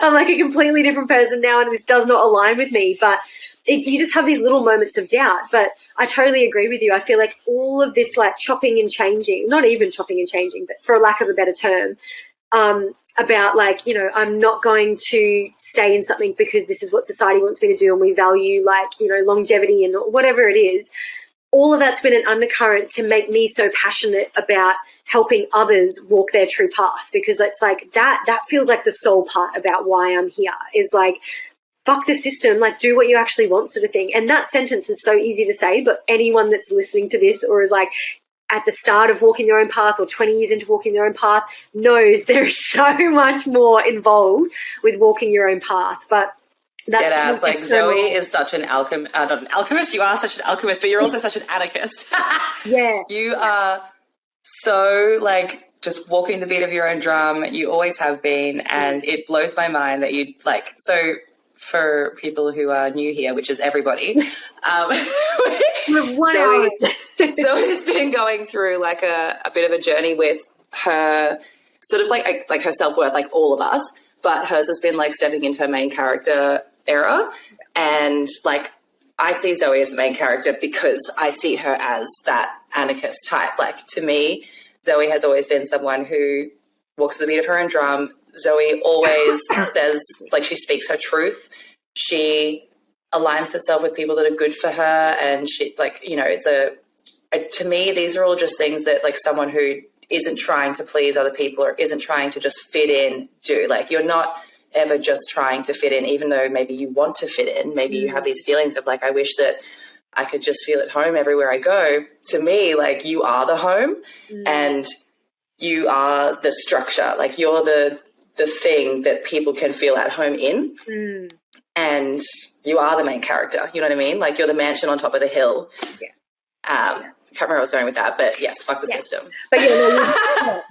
I'm like a completely different person now and this does not align with me. But you just have these little moments of doubt. But I totally agree with you. I feel like all of this like chopping and changing, not even chopping and changing, but for lack of a better term, about like, you know, I'm not going to stay in something because this is what society wants me to do and we value like, you know, longevity and whatever it is. All of that's been an undercurrent to make me so passionate about helping others walk their true path, because it's like that feels like the soul part about why I'm here is like, fuck the system, like do what you actually want sort of thing. And that sentence is so easy to say, but anyone that's listening to this or is like at the start of walking their own path or 20 years into walking their own path knows there is so much more involved with walking your own path. But that's like Zoe is such an not an alchemist, you are such an alchemist, but you're also such an anarchist. You are so like just walking the beat of your own drum. You always have been, and it blows my mind that you like so. For people who are new here, which is everybody, Zoe's been going through like a bit of a journey with her sort of like her self-worth, like all of us, but hers has been like stepping into her main character era. And like, I see Zoe as the main character because I see her as that anarchist type. Like to me, Zoe has always been someone who walks to the beat of her own drum. Zoe always says, like, she speaks her truth. She aligns herself with people that are good for her. And she, like, you know, to me, these are all just things that, like, someone who isn't trying to please other people or isn't trying to just fit in do. Like, you're not ever just trying to fit in, even though maybe you want to fit in. Maybe you have these feelings of, like, I wish that I could just feel at home everywhere I go. To me, like, you are the home and you are the structure. Like, you're the thing that people can feel at home in, and you are the main character. You know what I mean? Like, you're the mansion on top of the hill. I can't remember where I was going with that, but yes, fuck the system. But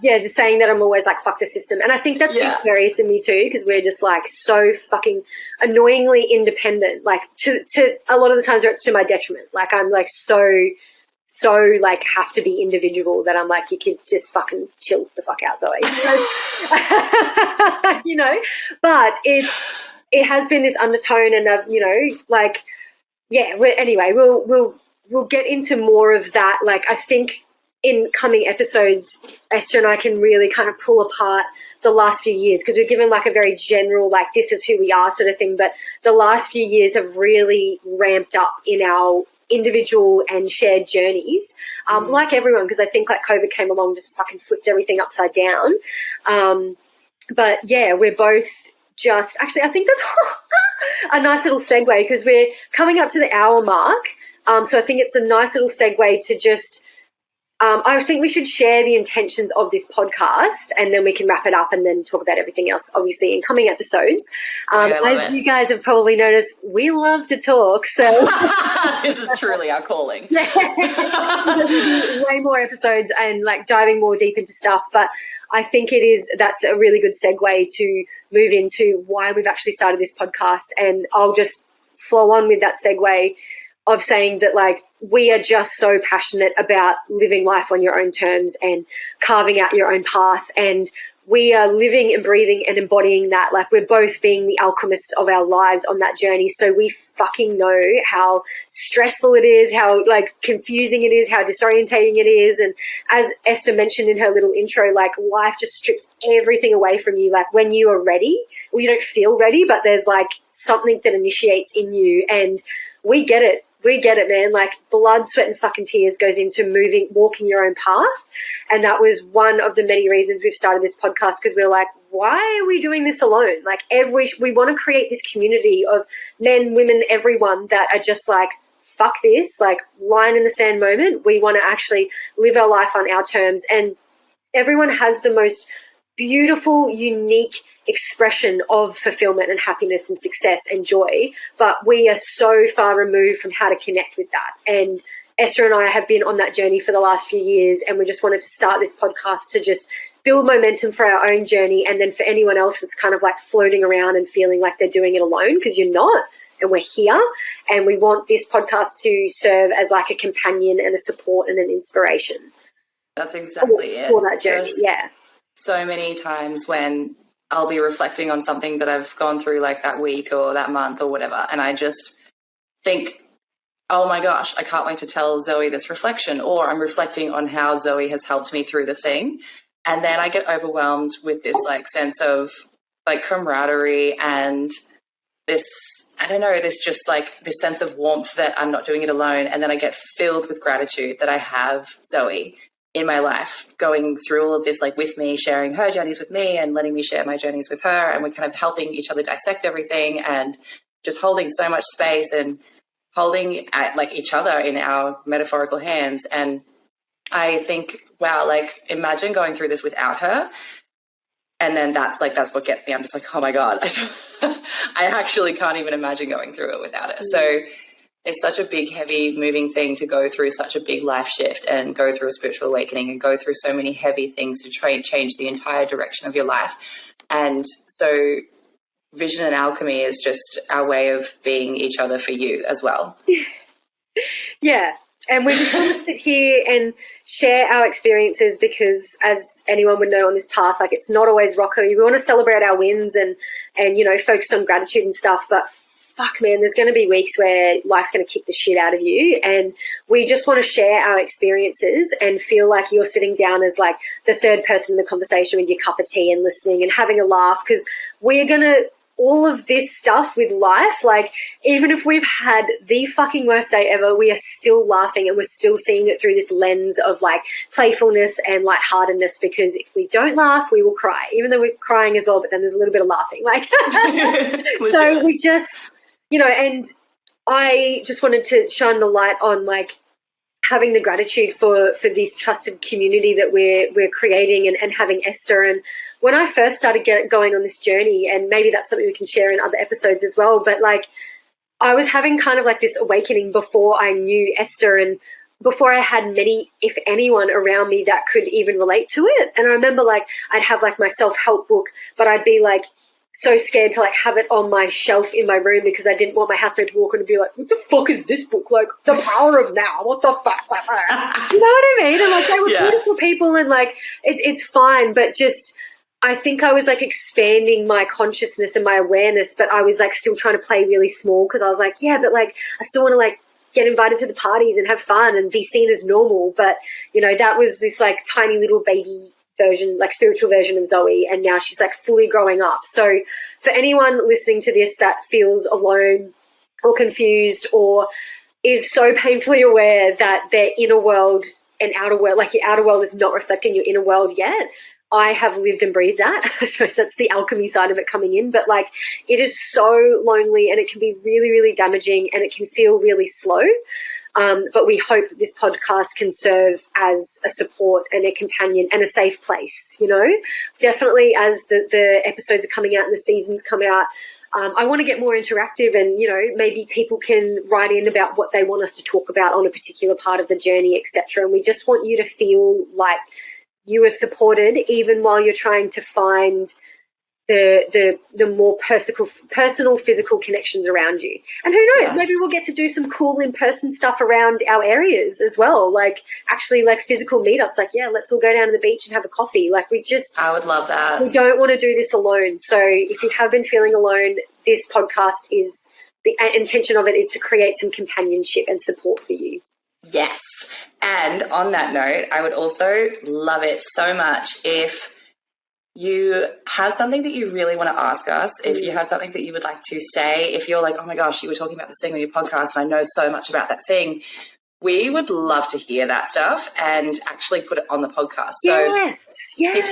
just saying that I'm always like, fuck the system. And I think that's hilarious in me too, because we're just like so fucking annoyingly independent, like to a lot of the times where it's to my detriment. Like, I'm like so like have to be individual that I'm like, you can just fucking chill the fuck out, Zoe. You know, but it has been this undertone, and I've, you know, like, anyway, we'll get into more of that. Like, I think in coming episodes, Esther and I can really kind of pull apart the last few years, because we're given like a very general, like, this is who we are sort of thing. But the last few years have really ramped up in our individual and shared journeys, like everyone, because I think like COVID came along, just fucking flipped everything upside down. But yeah, we're both just, actually, I think that's a nice little segue, because we're coming up to the hour mark. So I think it's a nice little segue to just, I think we should share the intentions of this podcast, and then we can wrap it up and then talk about everything else, obviously, in coming episodes. As you guys have probably noticed, we love to talk. So this is truly our calling. There'll be way more episodes and like diving more deep into stuff. But I think that's a really good segue to move into why we've actually started this podcast. And I'll just flow on with that segue of saying that, like, we are just so passionate about living life on your own terms and carving out your own path. And we are living and breathing and embodying that. Like, we're both being the alchemists of our lives on that journey. So we fucking know how stressful it is, how, like, confusing it is, how disorientating it is. And as Esther mentioned in her little intro, like, life just strips everything away from you. Like, when you are ready, well, you don't feel ready, but there's, like, something that initiates in you. And we get it. We get it, man. Like, blood, sweat, and fucking tears goes into walking your own path. And that was one of the many reasons we've started this podcast, because we're like, why are we doing this alone? Like, we want to create this community of men, women, everyone that are just like, fuck this, like, line in the sand moment. We want to actually live our life on our terms. And everyone has the most beautiful, unique expression of fulfillment and happiness and success and joy, but we are so far removed from how to connect with that. And Esther and I have been on that journey for the last few years, and we just wanted to start this podcast to just build momentum for our own journey, and then for anyone else that's kind of like floating around and feeling like they're doing it alone, because you're not, and we're here. And we want this podcast to serve as like a companion and a support and an inspiration. That's exactly it. For that journey, yeah. So many times when I'll be reflecting on something that I've gone through, like that week or that month or whatever, and I just think, oh my gosh, I can't wait to tell Zoe this reflection, or I'm reflecting on how Zoe has helped me through the thing. And then I get overwhelmed with this like sense of like camaraderie and this, I don't know, this just like this sense of warmth that I'm not doing it alone. And then I get filled with gratitude that I have Zoe in my life going through all of this, like with me, sharing her journeys with me and letting me share my journeys with her. And we're kind of helping each other dissect everything and just holding so much space and holding at like each other in our metaphorical hands. And I think, wow, like imagine going through this without her. And then that's what gets me. I'm just like, oh my God, I actually can't even imagine going through it without her. So it's such a big, heavy, moving thing to go through such a big life shift and go through a spiritual awakening and go through so many heavy things to try and change the entire direction of your life. And so Vision and Alchemy is just our way of being each other for you as well. Yeah. And we just want to sit here and share our experiences because, as anyone would know on this path, like, it's not always rocky. We want to celebrate our wins and you know, focus on gratitude and stuff, but fuck, man, there's going to be weeks where life's going to kick the shit out of you. And we just want to share our experiences and feel like you're sitting down as like the third person in the conversation with your cup of tea and listening and having a laugh, because we're going to, all of this stuff with life, like, even if we've had the fucking worst day ever, we are still laughing and we're still seeing it through this lens of like playfulness and lightheartedness, because if we don't laugh, we will cry, even though we're crying as well, but then there's a little bit of laughing. Like, so we just, you know, and I just wanted to shine the light on like having the gratitude for this trusted community that we're creating and having Esther. And when I first started going on this journey, and maybe that's something we can share in other episodes as well, but like I was having kind of like this awakening before I knew Esther and before I had many, if anyone around me that could even relate to it. And I remember like I'd have like my self-help book, but I'd be like so scared to like have it on my shelf in my room because I didn't want my housemate to walk in and be like, what the fuck is this book? Like, The Power of Now, what the fuck? Like, you know what I mean? And like they were beautiful people and like it's fine, but just I think I was like expanding my consciousness and my awareness, but I was like still trying to play really small because I was like, yeah, but like I still want to like get invited to the parties and have fun and be seen as normal. But, you know, that was this like tiny little baby version, like spiritual version of Zoe, and now she's like fully growing up. So for anyone listening to this that feels alone or confused or is so painfully aware that their inner world and outer world, like your outer world is not reflecting your inner world yet, I have lived and breathed that. I suppose that's the alchemy side of it coming in, but like it is so lonely and it can be really, really damaging and it can feel really slow. But we hope that this podcast can serve as a support and a companion and a safe place, you know. Definitely as the episodes are coming out and the seasons come out, I want to get more interactive and, you know, maybe people can write in about what they want us to talk about on a particular part of the journey, etc. And we just want you to feel like you are supported even while you're trying to find the more personal physical connections around you. And who knows, maybe we'll get to do some cool in-person stuff around our areas as well, like actually like physical meetups, like let's all go down to the beach and have a coffee. Like I would love that. We don't want to do this alone. So if you have been feeling alone, this podcast is, the intention of it is to create some companionship and support for you. Yes. And on that note, I would also love it so much if you have something that you really want to ask us, if you have something that you would like to say, if you're like, oh my gosh, you were talking about this thing on your podcast and I know so much about that thing, we would love to hear that stuff and actually put it on the podcast. So if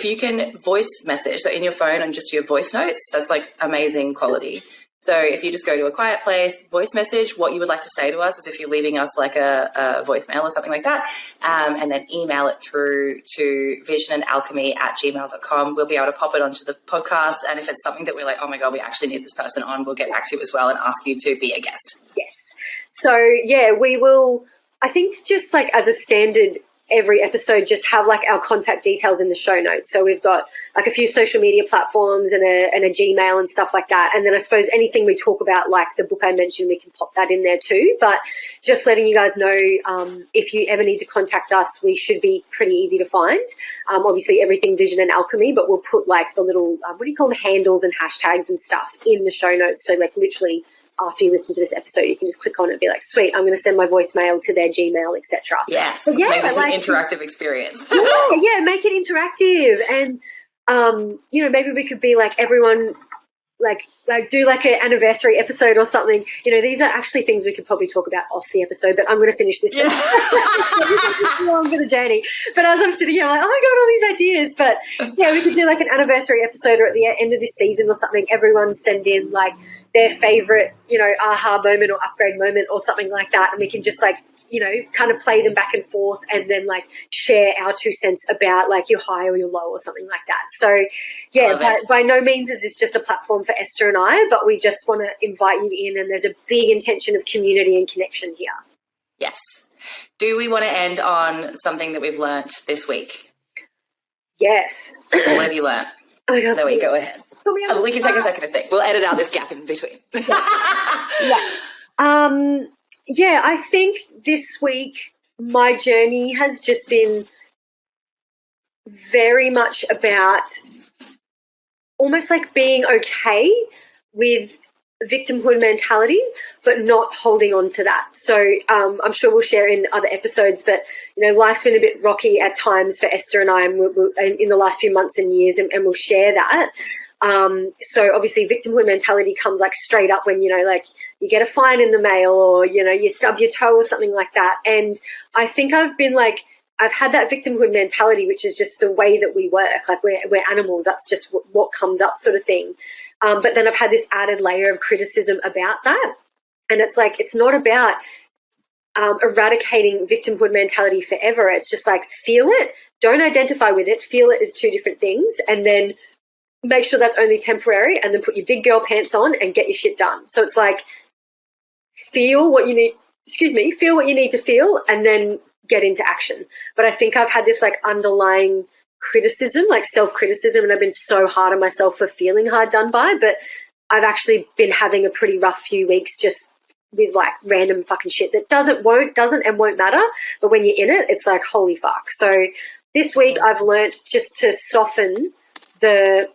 you can voice message, so in your phone and just your voice notes, that's like amazing quality. So if you just go to a quiet place, voice message what you would like to say to us, as if you're leaving us like a voicemail or something like that, and then email it through to visionandalchemy@gmail.com. We'll be able to pop it onto the podcast. And if it's something that we're like, oh my God, we actually need this person on, we'll get back to you as well and ask you to be a guest. Yes. So we will, I think just like as a standard, every episode just have like our contact details in the show notes. So we've got like a few social media platforms and a Gmail and stuff like that. And then I suppose anything we talk about, like the book I mentioned, we can pop that in there too. But just letting you guys know, if you ever need to contact us, we should be pretty easy to find. Obviously everything Vision and Alchemy, but we'll put like the little, what do you call them, handles and hashtags and stuff in the show notes. So like literally after you listen to this episode, you can just click on it and be like, sweet, I'm going to send my voicemail to their Gmail, etc. Yes, let's make this an interactive experience. Make it interactive. And, maybe we could be like everyone, like do like an anniversary episode or something. These are actually things we could probably talk about off the episode, but I'm going to finish this. Yeah. Long for the journey. But as I'm sitting here, I'm like, oh my God, all these ideas. But we could do like an anniversary episode, or at the end of this season or something, everyone send in like their favorite, aha moment or upgrade moment or something like that. And we can just like, kind of play them back and forth and then like share our 2 cents about like your high or your low or something like that. So by no means is this just a platform for Esther and I, but we just want to invite you in, and there's a big intention of community and connection here. Yes. Do we want to end on something that we've learnt this week? Yes. What have you learnt? Oh my God, Zoe, go ahead. We can take a second to think. We'll edit out this gap in between. I think this week my journey has just been very much about almost like being okay with victimhood mentality, but not holding on to that. So I'm sure we'll share in other episodes, but life's been a bit rocky at times for Esther and I, and in the last few months and years, and we'll share that. So obviously victimhood mentality comes like straight up when, like you get a fine in the mail, or, you stub your toe or something like that. And I think I've had that victimhood mentality, which is just the way that we work. Like we're animals. That's just what comes up sort of thing. But then I've had this added layer of criticism about that. And it's like, it's not about eradicating victimhood mentality forever. It's just like, feel it, don't identify with it, feel it is 2 different things, and then make sure that's only temporary, and then put your big girl pants on and get your shit done. So it's like, feel what you need to feel, and then get into action. But I think I've had this like underlying criticism, like self-criticism, and I've been so hard on myself for feeling hard done by, but I've actually been having a pretty rough few weeks just with like random fucking shit that doesn't and won't matter, but when you're in it, it's like, holy fuck. So this week I've learnt just to soften the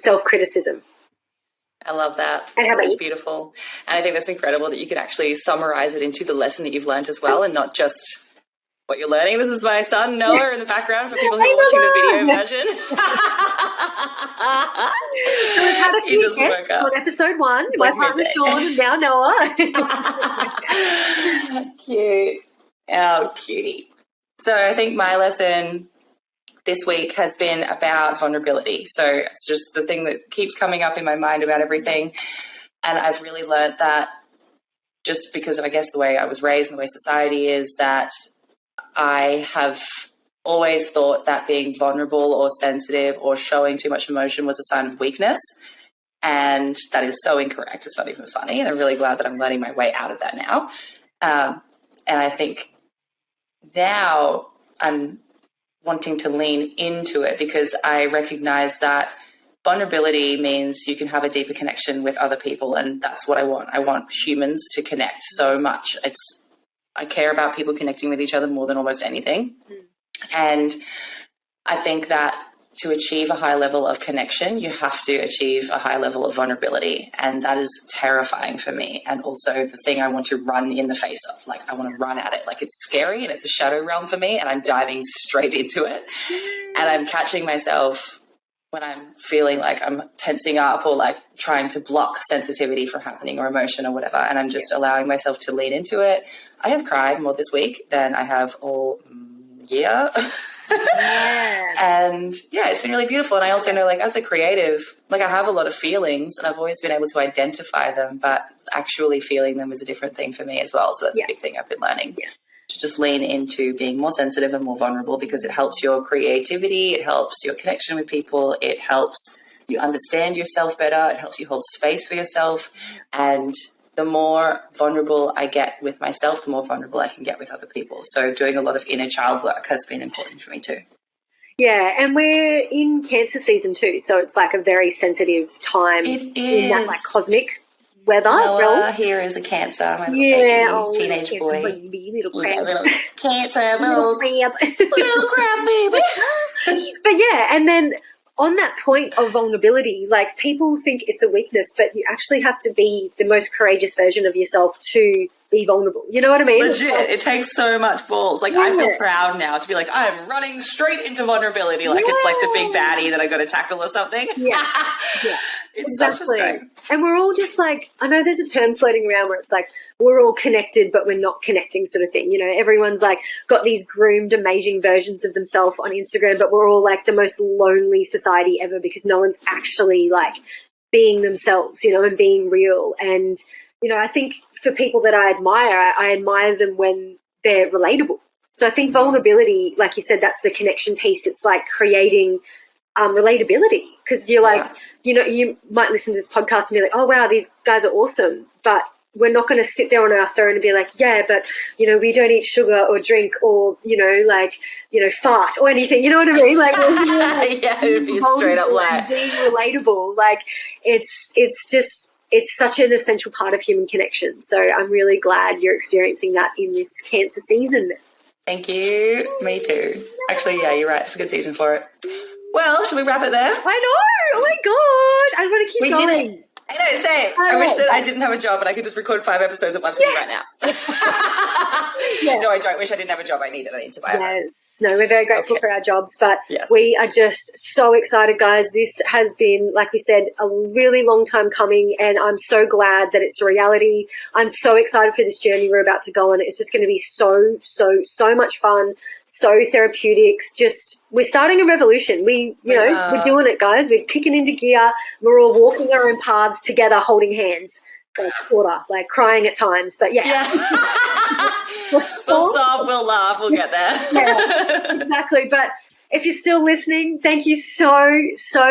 self-criticism. I love that. It's beautiful. And I think that's incredible that you can actually summarize it into the lesson that you've learned as well, and not just what you're learning. This is my son, Noah, in the background for people who are watching the video version. So we've had a few guests on episode 1. It's my partner Sean, and now Noah. Cute. Oh, cutie. So I think my lesson this week has been about vulnerability. So it's just the thing that keeps coming up in my mind about everything. And I've really learned that, just because of, I guess, the way I was raised and the way society is, that I have always thought that being vulnerable or sensitive or showing too much emotion was a sign of weakness. And that is so incorrect. It's not even funny. And I'm really glad that I'm learning my way out of that now. And I think now I'm wanting to lean into it, because I recognize that vulnerability means you can have a deeper connection with other people, and that's what I want. I want humans to connect so much. I care about people connecting with each other more than almost anything. And I think that to achieve a high level of connection, you have to achieve a high level of vulnerability. And that is terrifying for me. And also the thing I want to run in the face of. Like, I want to run at it. Like, it's scary and it's a shadow realm for me, and I'm diving straight into it. And I'm catching myself when I'm feeling like I'm tensing up or like trying to block sensitivity from happening or emotion or whatever. And I'm just allowing myself to lean into it. I have cried more this week than I have all year. And yeah, it's been really beautiful. And I also know, like, as a creative, like, I have a lot of feelings and I've always been able to identify them, but actually feeling them is a different thing for me as well. So that's a big thing I've been learning. To just lean into being more sensitive and more vulnerable, because it helps your creativity, it helps your connection with people, it helps you understand yourself better, it helps you hold space for yourself. And the more vulnerable I get with myself, the more vulnerable I can get with other people. So doing a lot of inner child work has been important for me too. Yeah, and we're in Cancer season too, so it's like a very sensitive time in that like cosmic weather. Noah here is a Cancer, my little baby, teenage boy. Little crab. Little Cancer, little crab baby. But yeah, and then on that point of vulnerability, like, people think it's a weakness, but you actually have to be the most courageous version of yourself to be vulnerable. You know what I mean? Legit. It takes so much balls. Like, I feel proud now to be like, I am running straight into vulnerability. Like, it's like the big baddie that I got to tackle or something. Yeah. It's such a strength. And we're all just like, I know there's a term floating around where it's like, we're all connected, but we're not connecting sort of thing. You know, everyone's like got these groomed, amazing versions of themselves on Instagram, but we're all like the most lonely society ever, because no one's actually like being themselves, you know, and being real. And, you know, I think for people that I admire them when they're relatable. So I think vulnerability, like you said, that's the connection piece. It's like creating relatability, because you're like, you know, you might listen to this podcast and be like, oh, wow, these guys are awesome. But we're not going to sit there on our throne and be like, yeah, but, you know, we don't eat sugar or drink or, you know, like, you know, fart or anything. You know what I mean? Like, yeah, it'd be straight up like being relatable. Like, it's such an essential part of human connection. So I'm really glad you're experiencing that in this Cancer season. Thank you. Me too. Actually, yeah, you're right. It's a good season for it. Well, should we wrap it there? I know. Oh my God. I just want to keep going. We did it. I know, same. I wish that I didn't have a job and I could just record 5 episodes at once with you right now. No, I don't. Wish I didn't have a job. I need to buy it. Yes. No, we're very grateful for our jobs, but we are just so excited, guys. This has been, like we said, a really long time coming, and I'm so glad that it's a reality. I'm so excited for this journey we're about to go on. It's just going to be so much fun, so therapeutics. Just, we're starting a revolution. We're doing it, guys. We're kicking into gear. We're all walking our own paths together, holding hands. Like quarter, like crying at times, but we'll sob, we'll laugh, we'll get there. Exactly. But if you're still listening, thank you so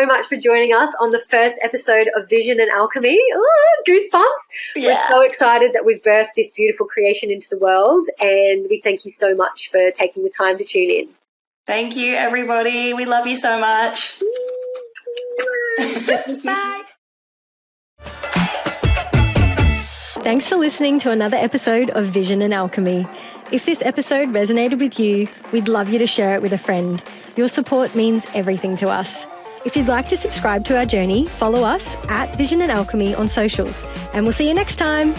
much for joining us on the first episode of Vision and Alchemy. Ooh, goosebumps. We're so excited that we've birthed this beautiful creation into the world, and we thank you so much for taking the time to tune in. Thank you, everybody. We love you so much. Bye. Thanks for listening to another episode of Vision and Alchemy. If this episode resonated with you, we'd love you to share it with a friend. Your support means everything to us. If you'd like to subscribe to our journey, follow us at Vision and Alchemy on socials. And we'll see you next time.